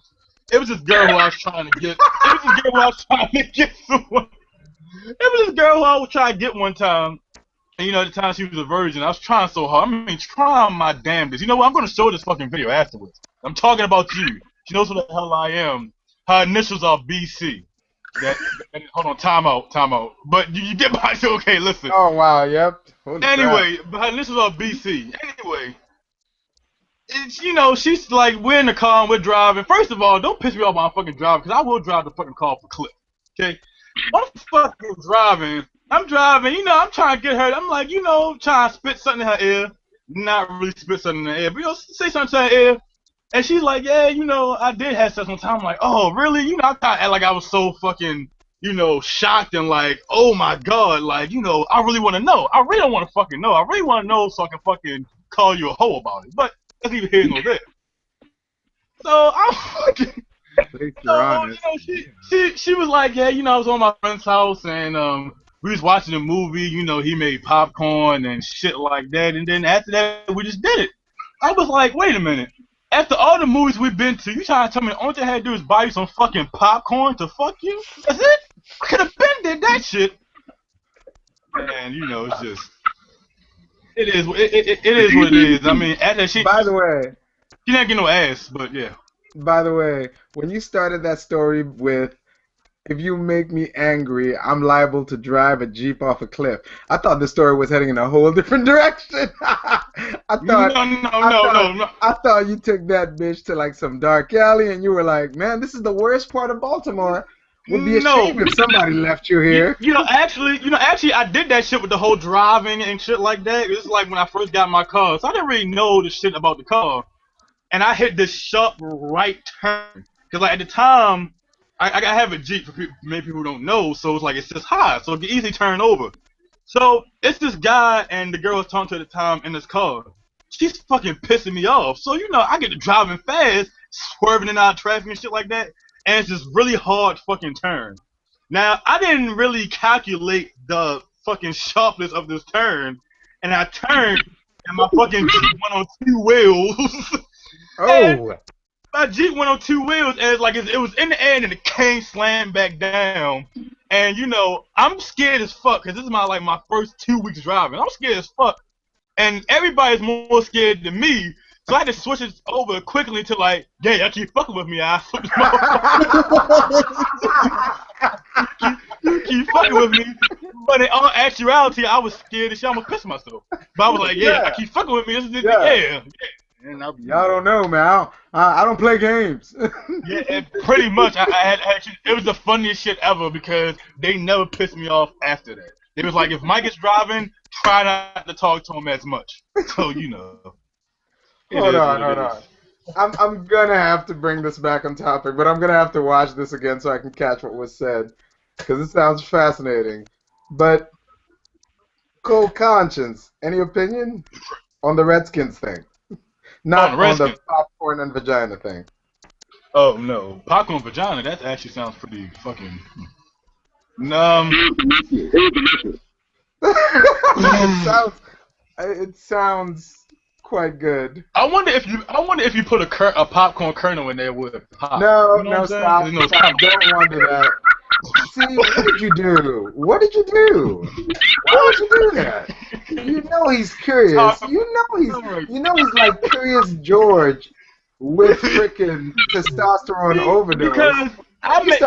[SPEAKER 4] It was this girl who I was trying to get. It was this girl who I was trying to get someone. It was this girl who I was trying to get one time. And, you know, at the time she was a virgin. I was trying so hard. I mean, trying my damnedest. You know what? I'm going to show this fucking video afterwards. I'm talking about you. She knows who the hell I am. Her initials are BC. Hold on, time out. But you get my... Okay, listen.
[SPEAKER 1] Oh, wow, yep.
[SPEAKER 4] Anyway, but her initials are BC. Anyway, it's, you know, she's like, we're in the car and we're driving. First of all, don't piss me off while I'm fucking driving, because I will drive the fucking car for Cliff. Okay? I'm fucking driving. I'm driving, you know, I'm trying to get her. I'm like, you know, trying to spit something in her ear. Not really spit something in her ear, but, you know, say something to her ear. And she's like, yeah, you know, I did have sex one time. I'm like, oh, really? You know, I thought like I was so fucking, you know, shocked and like, oh my God, like, you know, I really want to know. I really don't want to fucking know. I really want to know so I can fucking call you a hoe about it. But that's neither here nor there. So I'm fucking.
[SPEAKER 1] You're honest.
[SPEAKER 4] You know, she was like, yeah, you know, I was on my friend's house and we was watching a movie, you know, he made popcorn and shit like that, and then after that, we just did it. I was like, wait a minute. After all the movies we've been to, you trying to tell me the only thing I had to do is buy you some fucking popcorn to fuck you? That's it? I could have been did that shit. And, you know, it's just, it is what it is. I mean, after she...
[SPEAKER 1] By the way...
[SPEAKER 4] She didn't get no ass, but yeah.
[SPEAKER 1] By the way, when you started that story with, if you make me angry, I'm liable to drive a Jeep off a cliff, I thought the story was heading in a whole different direction. I thought you took that bitch to like some dark alley and you were like, man, this is the worst part of Baltimore. Would be a shame if somebody left you here.
[SPEAKER 4] You know, actually, I did that shit with the whole driving and shit like that. It was like when I first got my car, so I didn't really know the shit about the car. And I hit this sharp right turn. Because like at the time, I have a Jeep, for many people who don't know, so it's like it's just high, so it can easily turn over. So it's this guy and the girl I was talking to at the time in this car. She's fucking pissing me off. So, you know, I get to driving fast, swerving in and out of traffic and shit like that, and it's this really hard fucking turn. Now, I didn't really calculate the fucking sharpness of this turn, and I turned, and my fucking Jeep went on 2 wheels.
[SPEAKER 1] Oh!
[SPEAKER 4] My Jeep went on 2 wheels, and it was in the air, and it came slammed back down. And, you know, I'm scared as fuck, because this is my first 2 weeks driving. I'm scared as fuck. And everybody's more scared than me, so I had to switch it over quickly to like, yeah, y'all keep fucking with me, asshole. You keep fucking with me. But in all actuality, I was scared as shit. I'm gonna piss myself. But I was like, yeah, I keep fucking with me. Yeah.
[SPEAKER 1] Y'all don't know, man. I don't play games.
[SPEAKER 4] Yeah, pretty much. I had actually, it was the funniest shit ever because they never pissed me off after that. It was like, if Mike is driving, try not to talk to him as much. So, you know.
[SPEAKER 1] Hold on. I'm gonna have to bring this back on topic, but I'm gonna have to watch this again so I can catch what was said, because it sounds fascinating. But, Cold Conscience, any opinion on the Redskins thing? Not on the popcorn and vagina thing.
[SPEAKER 4] Oh, no. Popcorn and vagina, that actually sounds pretty fucking...
[SPEAKER 1] It sounds quite good.
[SPEAKER 4] I wonder if you put a popcorn kernel in there with a pop.
[SPEAKER 1] No,
[SPEAKER 4] you know
[SPEAKER 1] stop. Don't wonder that. See, what did you do? would you do that? You know he's curious. You know he's like Curious George with freaking testosterone overdose.
[SPEAKER 4] Because I make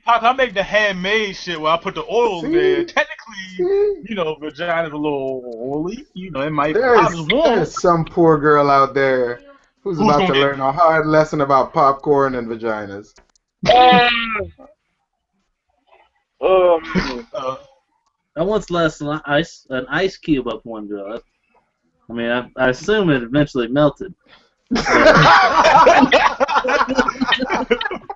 [SPEAKER 4] pop, I make the handmade shit where I put the oils in. Technically, you know, vagina's a little oily. You know, it might.
[SPEAKER 1] There's some poor girl out there who's about to learn a hard lesson about popcorn and vaginas.
[SPEAKER 2] I once lost an ice cube up one girl. I mean, I assume it eventually melted.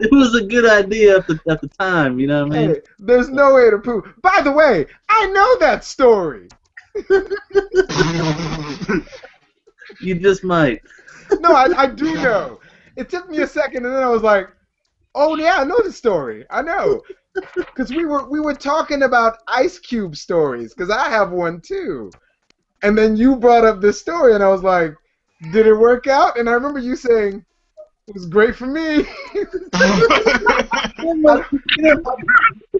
[SPEAKER 2] It was a good idea at the time, you know what I mean?
[SPEAKER 1] Hey, there's no way to prove. By the way, I know that story.
[SPEAKER 2] You just might.
[SPEAKER 1] No, I do know. It took me a second, and then I was like, "Oh yeah, I know the story. I know." Because we were talking about Ice Cube stories, because I have one too. And then you brought up this story, and I was like, did it work out? And I remember you saying, it was great for me.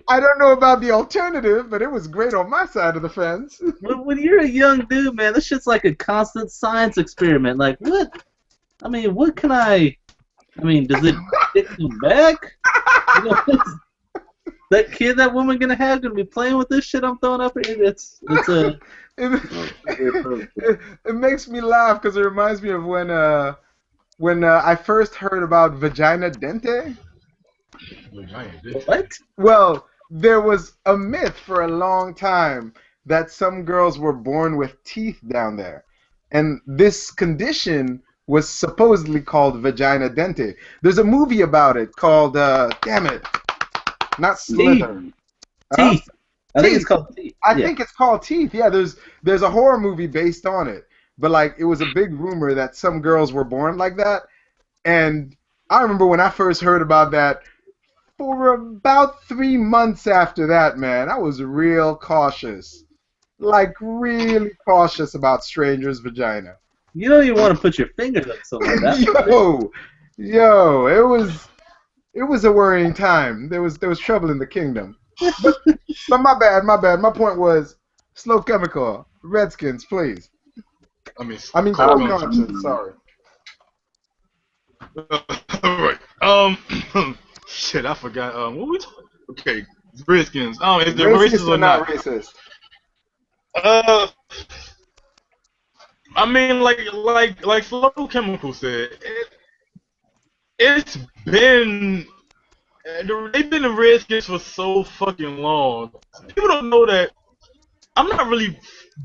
[SPEAKER 1] I don't know about the alternative, but it was great on my side of the fence.
[SPEAKER 2] When you're a young dude, man, this shit's like a constant science experiment. Like, what? I mean, what can I mean, does it come back? You know, that kid that woman gonna have gonna be playing with this shit I'm throwing up here?
[SPEAKER 1] It makes me laugh because it reminds me of when I first heard about vagina dente.
[SPEAKER 2] What?
[SPEAKER 1] Well, there was a myth for a long time that some girls were born with teeth down there, and this condition was supposedly called vagina dente. There's a movie about it called damn it, not Slither.
[SPEAKER 2] Teeth. I think it's called Teeth.
[SPEAKER 1] I think it's called Teeth. Yeah, there's a horror movie based on it. But like it was a big rumor that some girls were born like that. And I remember when I first heard about that, for about 3 months after that, man, I was real cautious. Like really cautious about strangers' vagina.
[SPEAKER 2] You don't even want to put your fingers up something like that.
[SPEAKER 1] Yo, it was a worrying time. There was trouble in the kingdom. But my bad. My point was slow chemical. Redskins, please. I mean cold conscience, sorry.
[SPEAKER 4] Alright. Shit, I forgot. What we talking? Okay, Redskins. Is it racist or not
[SPEAKER 1] racist?
[SPEAKER 4] I mean, like Slow Chemical said, it's been. They've been in Redskins for so fucking long. People don't know that I'm not really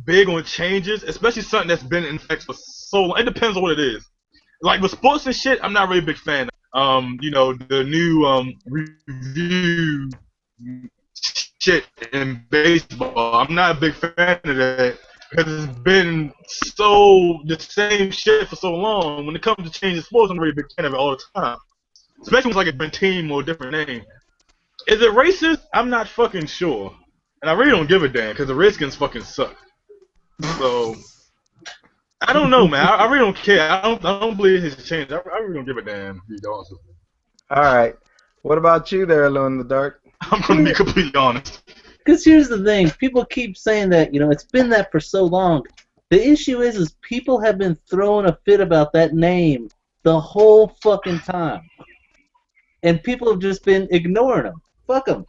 [SPEAKER 4] big on changes, especially something that's been in effect for so long. It depends on what it is. Like with sports and shit, I'm not really a big fan. You know, the new review shit in baseball. I'm not a big fan of that because it's been so the same shit for so long. When it comes to changing sports, I'm not really a big fan of it all the time. Especially when it's like a different team or a different name. Is it racist? I'm not fucking sure. And I really don't give a damn because the Redskins fucking suck. So, I don't know, man. I really don't care. I don't believe it's changed. I really don't give a damn, to be honest with you.
[SPEAKER 1] Alright. What about you there, Alone in the Dark?
[SPEAKER 4] I'm going to be completely honest.
[SPEAKER 2] Because here's the thing. People keep saying that, you know, it's been that for so long. The issue is people have been throwing a fit about that name the whole fucking time. And people have just been ignoring them. Fuck them.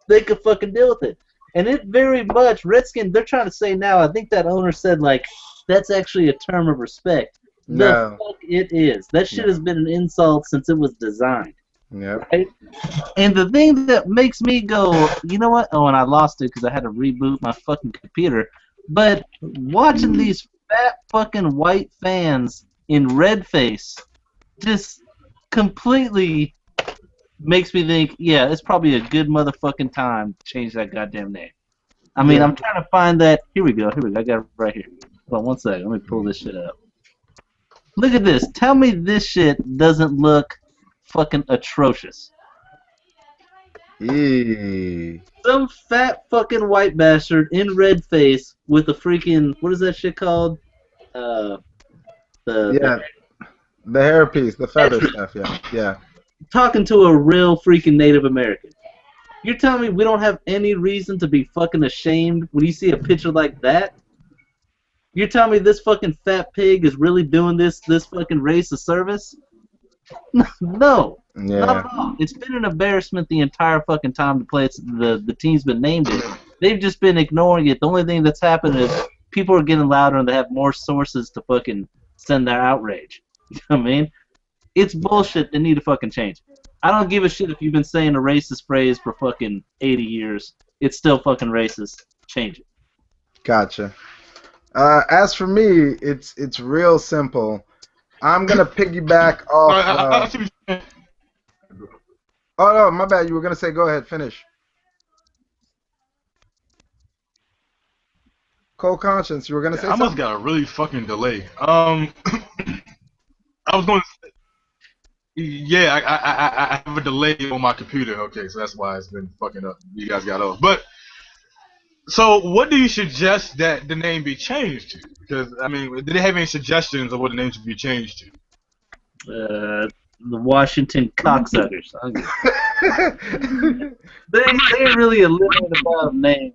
[SPEAKER 2] They could fucking deal with it. And it very much, Redskin, they're trying to say now, I think that owner said, like, that's actually a term of respect.
[SPEAKER 1] No.
[SPEAKER 2] The fuck it is. That shit has been an insult since it was designed.
[SPEAKER 1] Yep.
[SPEAKER 2] Right? And the thing that makes me go, you know what? Oh, and I lost it because I had to reboot my fucking computer. But watching these fat fucking white fans in red face just completely makes me think, yeah, it's probably a good motherfucking time to change that goddamn name. I mean, I'm trying to find that. Here we go. I got it right here. Hold on one second. Let me pull this shit up. Look at this. Tell me this shit doesn't look fucking atrocious. Some fat fucking white bastard in red face with a freaking, what is that shit called? The
[SPEAKER 1] hairpiece, the feather stuff, yeah.
[SPEAKER 2] Talking to a real freaking Native American. You're telling me we don't have any reason to be fucking ashamed when you see a picture like that? You're telling me this fucking fat pig is really doing this fucking race a service? No, not at all. It's been an embarrassment the entire fucking time the team's been named it. They've just been ignoring it. The only thing that's happened is people are getting louder and they have more sources to fucking send their outrage. You know what I mean? It's bullshit. They need to fucking change. I don't give a shit if you've been saying a racist phrase for fucking 80 years. It's still fucking racist. Change it.
[SPEAKER 1] Gotcha. As for me, it's real simple. I'm gonna piggyback off. Oh no, my bad. You were gonna say, go ahead, finish. Cold conscience. You were gonna say something?
[SPEAKER 4] I must got a really fucking delay. I was going to. Yeah, I have a delay on my computer. Okay, so that's why it's been fucking up. You guys got off. But so, what do you suggest that the name be changed to? Because I mean, did they have any suggestions of what the name should be changed to?
[SPEAKER 2] The Washington cocksuckers. They ain't really a limited amount of names.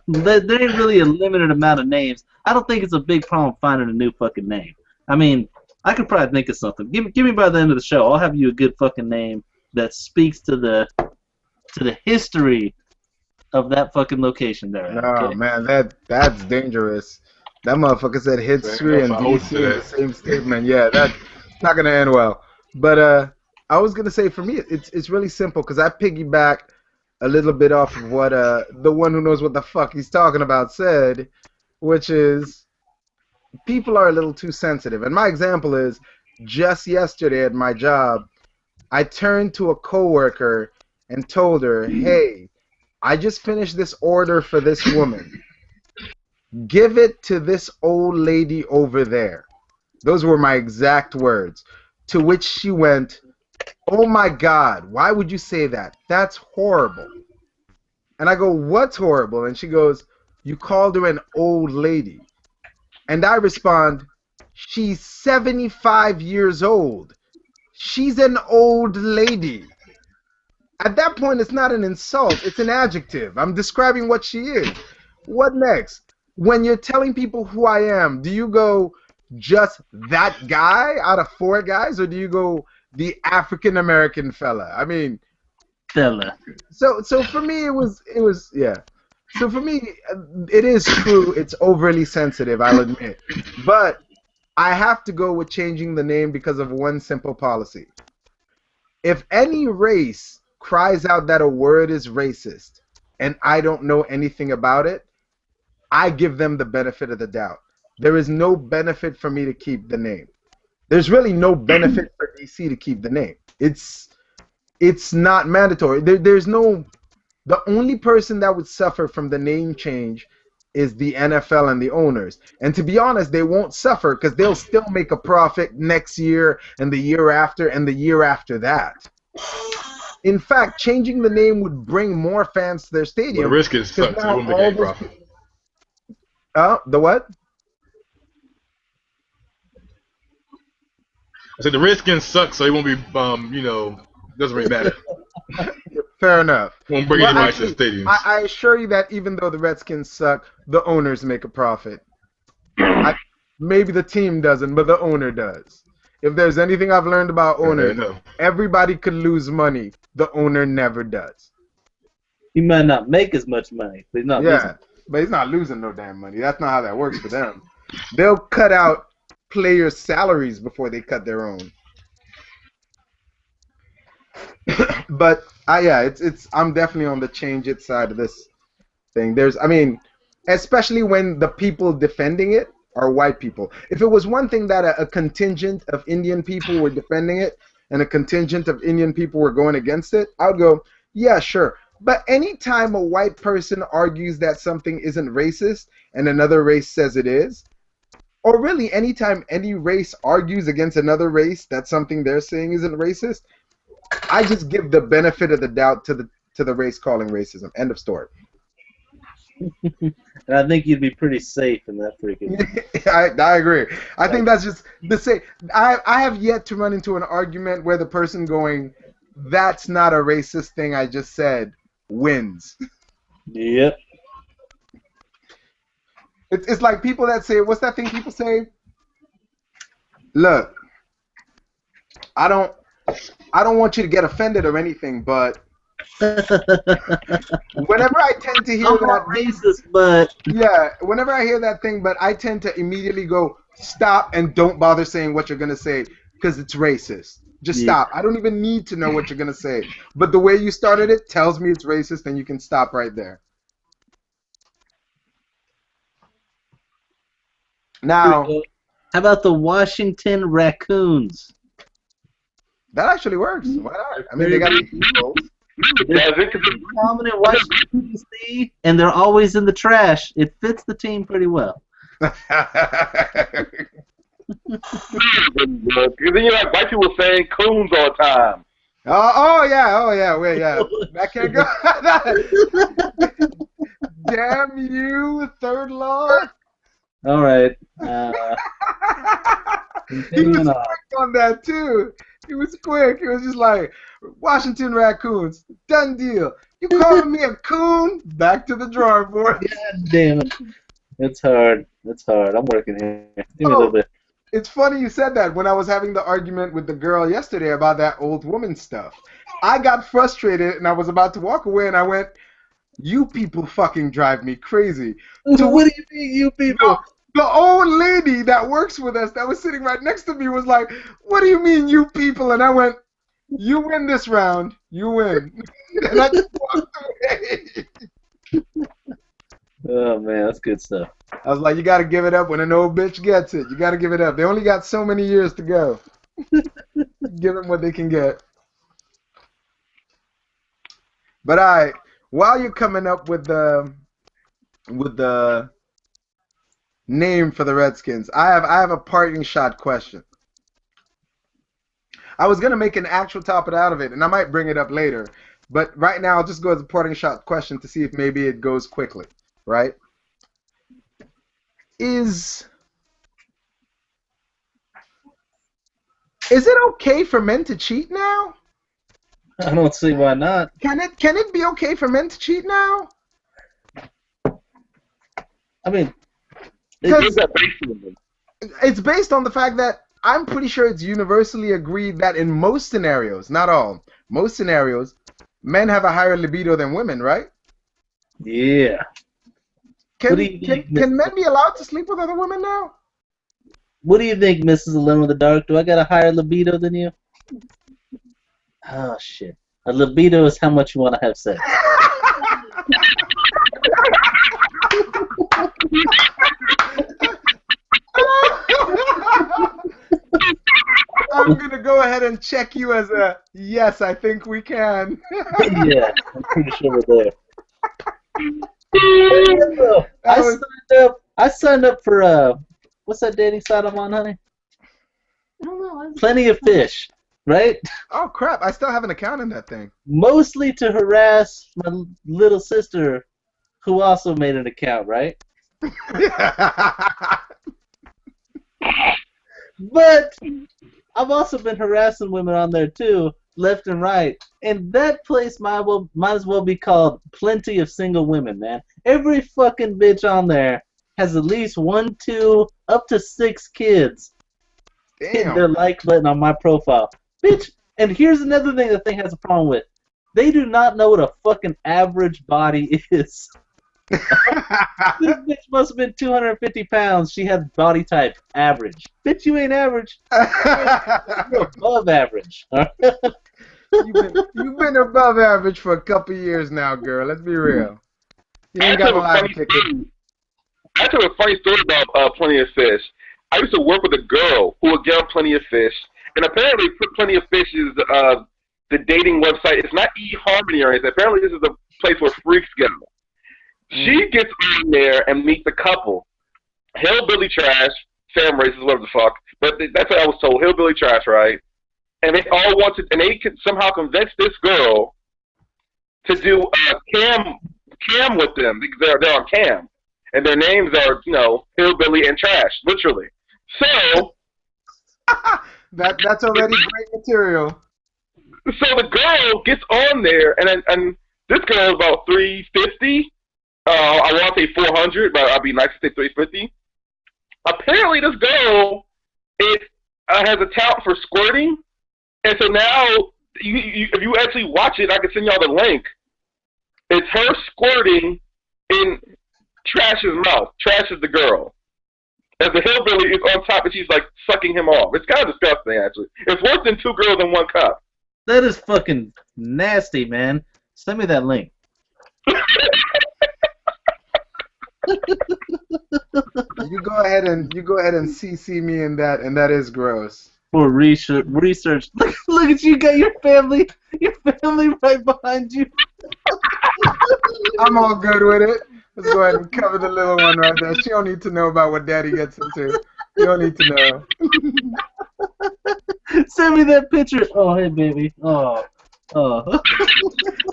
[SPEAKER 2] There ain't really a limited amount of names. I don't think it's a big problem finding a new fucking name. I mean, I could probably think of something. Give me by the end of the show. I'll have you a good fucking name that speaks to the history of that fucking location there.
[SPEAKER 1] No, okay? Man, that's dangerous. That motherfucker said history and DC in the same statement. Yeah, that's not gonna end well. But I was gonna say for me, it's really simple because I piggyback a little bit off of what the one who knows what the fuck he's talking about said, which is people are a little too sensitive. And my example is just yesterday at my job, I turned to a coworker and told her, "Hey, I just finished this order for this woman. Give it to this old lady over there." Those were my exact words. To which she went, "Oh my God, why would you say that? That's horrible." And I go, "What's horrible?" And she goes, "You called her an old lady." And I respond, "She's 75 years old. She's an old lady." At that point, it's not an insult. It's an adjective. I'm describing what she is. What next? When you're telling people who I am, do you go just that guy out of 4 guys, or do you go the African-American fella? I mean,
[SPEAKER 2] fella.
[SPEAKER 1] So for me, it was yeah. So for me, it is true. It's overly sensitive, I'll admit. But I have to go with changing the name because of one simple policy. If any race cries out that a word is racist and I don't know anything about it, I give them the benefit of the doubt. There is no benefit for me to keep the name. There's really no benefit for DC to keep the name. It's not mandatory. There's no. The only person that would suffer from the name change is the NFL and the owners. And to be honest, they won't suffer because they'll still make a profit next year and the year after and the year after that. In fact, changing the name would bring more fans to their stadium.
[SPEAKER 4] But the risk is suck, so they won't make any profit.
[SPEAKER 1] The what?
[SPEAKER 4] I said the Redskins suck, so they won't be, doesn't really matter.
[SPEAKER 1] Fair enough.
[SPEAKER 4] Won't bring anybody to the stadiums.
[SPEAKER 1] I assure you that even though the Redskins suck, the owners make a profit. Maybe the team doesn't, but the owner does. If there's anything I've learned about owners, everybody could lose money. The owner never does.
[SPEAKER 2] He might not make as much money, but he's not losing.
[SPEAKER 1] But he's not losing no damn money. That's not how that works for them. They'll cut out players' salaries before they cut their own. But I'm definitely on the change it side of this thing. Especially when the people defending it are white people. If it was one thing that a contingent of Indian people were defending it and a contingent of Indian people were going against it, I would go, yeah, sure. But anytime a white person argues that something isn't racist and another race says it is, or really anytime any race argues against another race that something they're saying isn't racist, I just give the benefit of the doubt to the race calling racism. End of story.
[SPEAKER 2] And I think you'd be pretty safe in that freaking.
[SPEAKER 1] I agree. I think that's just the same. I have yet to run into an argument where the person going, "That's not a racist thing I just said," wins.
[SPEAKER 2] Yep.
[SPEAKER 1] It's like people that say, what's that thing people say? Look, I don't want you to get offended or anything, but whenever I tend to hear
[SPEAKER 2] I'm
[SPEAKER 1] that
[SPEAKER 2] not racist, but
[SPEAKER 1] yeah, whenever I hear that thing, but I tend to immediately go, stop and don't bother saying what you're gonna say because it's racist. Just stop. I don't even need to know what you're gonna say. But the way you started it tells me it's racist, and you can stop right there. Now,
[SPEAKER 2] how about the Washington Raccoons?
[SPEAKER 1] that actually works. Why not? I mean, they got people.
[SPEAKER 2] They're prominent Washington DC, and they're always in the trash. It fits the team pretty well.
[SPEAKER 5] Because then you have white people saying coons all the time.
[SPEAKER 1] Oh yeah, wait, yeah. That can't go. Damn you, third law.
[SPEAKER 2] All right.
[SPEAKER 1] He
[SPEAKER 2] Continuing
[SPEAKER 1] was
[SPEAKER 2] on.
[SPEAKER 1] quick on that too. He was quick. He was just like, Washington Raccoons, done deal. You calling me a coon? Back to the drawing board.
[SPEAKER 2] God damn it. It's hard. It's hard. I'm working here. Give me a little bit.
[SPEAKER 1] It's funny you said that when I was having the argument with the girl yesterday about that old woman stuff. I got frustrated and I was about to walk away and I went, you people fucking drive me crazy.
[SPEAKER 2] What do you mean, you people?
[SPEAKER 1] The old lady that works with us that was sitting right next to me was like, what do you mean, you people? And I went, you win this round. You win. And I just walked away.
[SPEAKER 2] Oh, man, that's good stuff.
[SPEAKER 1] I was like, you got to give it up when an old bitch gets it. You got to give it up. They only got so many years to go. Give them what they can get. But all right, while you're coming up with the name for the Redskins, I have a parting shot question. I was gonna make an actual topic out of it, and I might bring it up later. But right now, I'll just go as a parting shot question to see if maybe it goes quickly. Right? Is it okay for men to cheat now?
[SPEAKER 2] I don't see why not.
[SPEAKER 1] Can it be okay for men to cheat now?
[SPEAKER 2] I mean,
[SPEAKER 1] it's based on the fact that I'm pretty sure it's universally agreed that in most scenarios, not all, most scenarios, men have a higher libido than women, right?
[SPEAKER 2] Yeah.
[SPEAKER 1] Can men be allowed to sleep with other women now?
[SPEAKER 2] What do you think, Mrs. Alone in the Dark? Do I got a higher libido than you? Oh, shit. A libido is how much you want to have sex.
[SPEAKER 1] I'm going to go ahead and check you as a yes, I think we can.
[SPEAKER 2] Yeah, I'm pretty sure we're there. I signed up for what's that dating site I'm on, honey?
[SPEAKER 6] I don't know.
[SPEAKER 2] Plenty of Fish, right?
[SPEAKER 1] Oh crap! I still have an account in that thing.
[SPEAKER 2] Mostly to harass my little sister, who also made an account, right? But I've also been harassing women on there too, left and right. And that place might as well be called Plenty of Single Women, man. Every fucking bitch on there has at least 1, 2, up to 6 kids.
[SPEAKER 1] Damn.
[SPEAKER 2] Their like button on my profile. Bitch, and here's another thing the thing has a problem with. They do not know what a fucking average body is. This bitch must have been 250 pounds. She had body type average. Bitch, you ain't average. You're above average.
[SPEAKER 1] You've been above average for a couple years now, girl. Let's be real. You ain't got a lot of tickets.
[SPEAKER 5] I tell a funny story about Plenty of Fish. I used to work with a girl who would get on Plenty of Fish, and apparently Plenty of Fish is the dating website. It's not eHarmony or anything. Apparently this is the place where freaks go. She gets on there and meets a couple. Hillbilly trash, fam races, whatever the fuck. But that's what I was told. Hillbilly trash, right? And they all wanted, and they could somehow convince this girl to do cam cam with them because they're on cam, and their names are hillbilly and trash, literally. So
[SPEAKER 1] that's already great material.
[SPEAKER 5] So the girl gets on there, and this girl is about 350. I want to say 400, but I'd be nice to say 350. Apparently, this girl has a talent for squirting, and so now if you actually watch it, I can send y'all the link. It's her squirting in Trash's mouth. Trash is the girl. As the hillbilly is on top, and she's like sucking him off. It's kind of disgusting, actually. It's worse than 2 girls in 1 cup.
[SPEAKER 2] That is fucking nasty, man. Send me that link.
[SPEAKER 1] You go ahead and CC me in that, and that is gross.
[SPEAKER 2] For research. Look at you, got your family right behind you.
[SPEAKER 1] I'm all good with it. Let's go ahead and cover the little one right there. She don't need to know about what Daddy gets into. You don't need to know.
[SPEAKER 2] Send me that picture. Oh, hey, baby. Oh.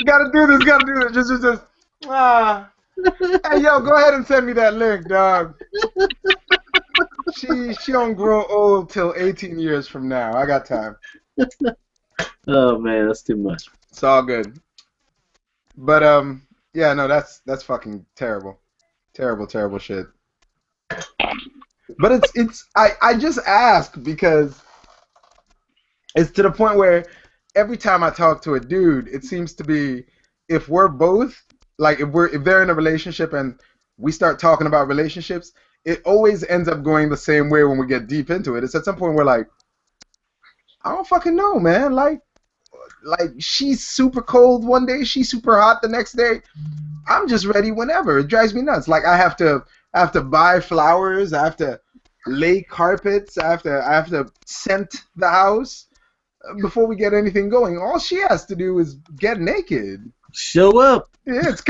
[SPEAKER 1] Gotta do this. Just. Hey, yo, go ahead and send me that link, dog. She don't grow old till 18 years from now. I got time.
[SPEAKER 2] Oh man, that's too much.
[SPEAKER 1] It's all good. But yeah, no, that's fucking terrible. Terrible shit. But I just ask because it's to the point where every time I talk to a dude, it seems to be if we're both like if they're in a relationship and we start talking about relationships, it always ends up going the same way when we get deep into it. It's at some point we're like, I don't fucking know, man. Like she's super cold one day, she's super hot the next day. I'm just ready whenever. It drives me nuts. Like I have to buy flowers, I have to lay carpets, I have to scent the house before we get anything going. All she has to do is get naked.
[SPEAKER 2] Show up.
[SPEAKER 1] Yeah, it's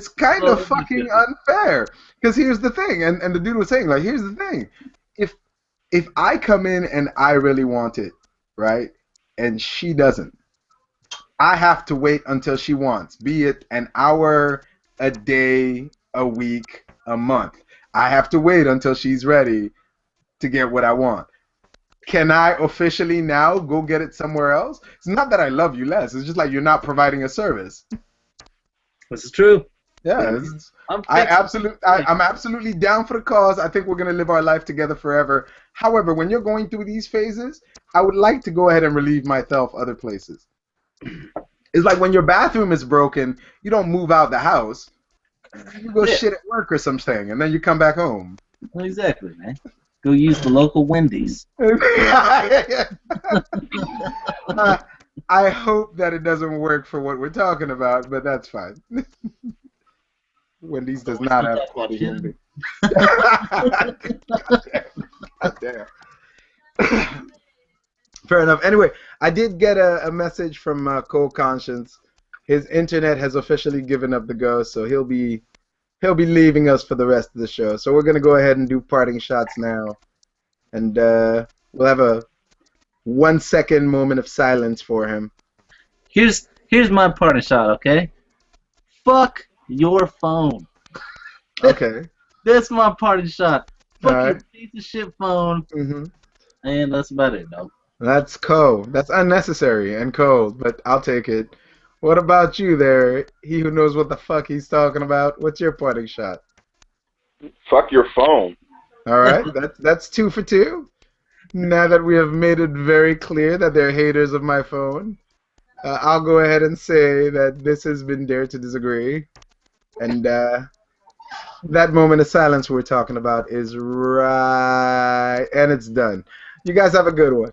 [SPEAKER 1] kind of fucking unfair. Because here's the thing, and the dude was saying, like, here's the thing. If I come in and I really want it, right, and she doesn't, I have to wait until she wants, be it an hour, a day, a week, a month. I have to wait until she's ready to get what I want. Can I officially now go get it somewhere else? It's not that I love you less. It's just like you're not providing a service.
[SPEAKER 2] This is true.
[SPEAKER 1] Yeah, I'm absolutely down for the cause. I think we're gonna live our life together forever. However, when you're going through these phases, I would like to go ahead and relieve myself other places. It's like when your bathroom is broken, you don't move out the house. You go shit at work or something, and then you come back home.
[SPEAKER 2] Well, exactly, man. Go use the local Wendy's.
[SPEAKER 1] I hope that it doesn't work for what we're talking about, but that's fine. Wendy's does not have quality human. God damn. Fair enough. Anyway, I did get a message from Cold Conscience. His internet has officially given up the ghost, so he'll be leaving us for the rest of the show. So we're gonna go ahead and do parting shots now, and we'll have a 1 second moment of silence for him.
[SPEAKER 2] Here's my parting shot, okay? Fuck your phone.
[SPEAKER 1] Okay.
[SPEAKER 2] That's my parting shot. Fuck
[SPEAKER 1] All
[SPEAKER 2] your
[SPEAKER 1] right.
[SPEAKER 2] piece of shit phone.
[SPEAKER 1] Mm-hmm.
[SPEAKER 2] And that's about it, though.
[SPEAKER 1] That's cold. That's unnecessary and cold, but I'll take it. What about you there? He who knows what the fuck he's talking about. What's your parting shot?
[SPEAKER 5] Fuck your phone.
[SPEAKER 1] All right. That's 2 for 2. Now that we have made it very clear that they're haters of my phone, I'll go ahead and say that this has been Dare to Disagree. And that moment of silence we're talking about is right, and it's done. You guys have a good one.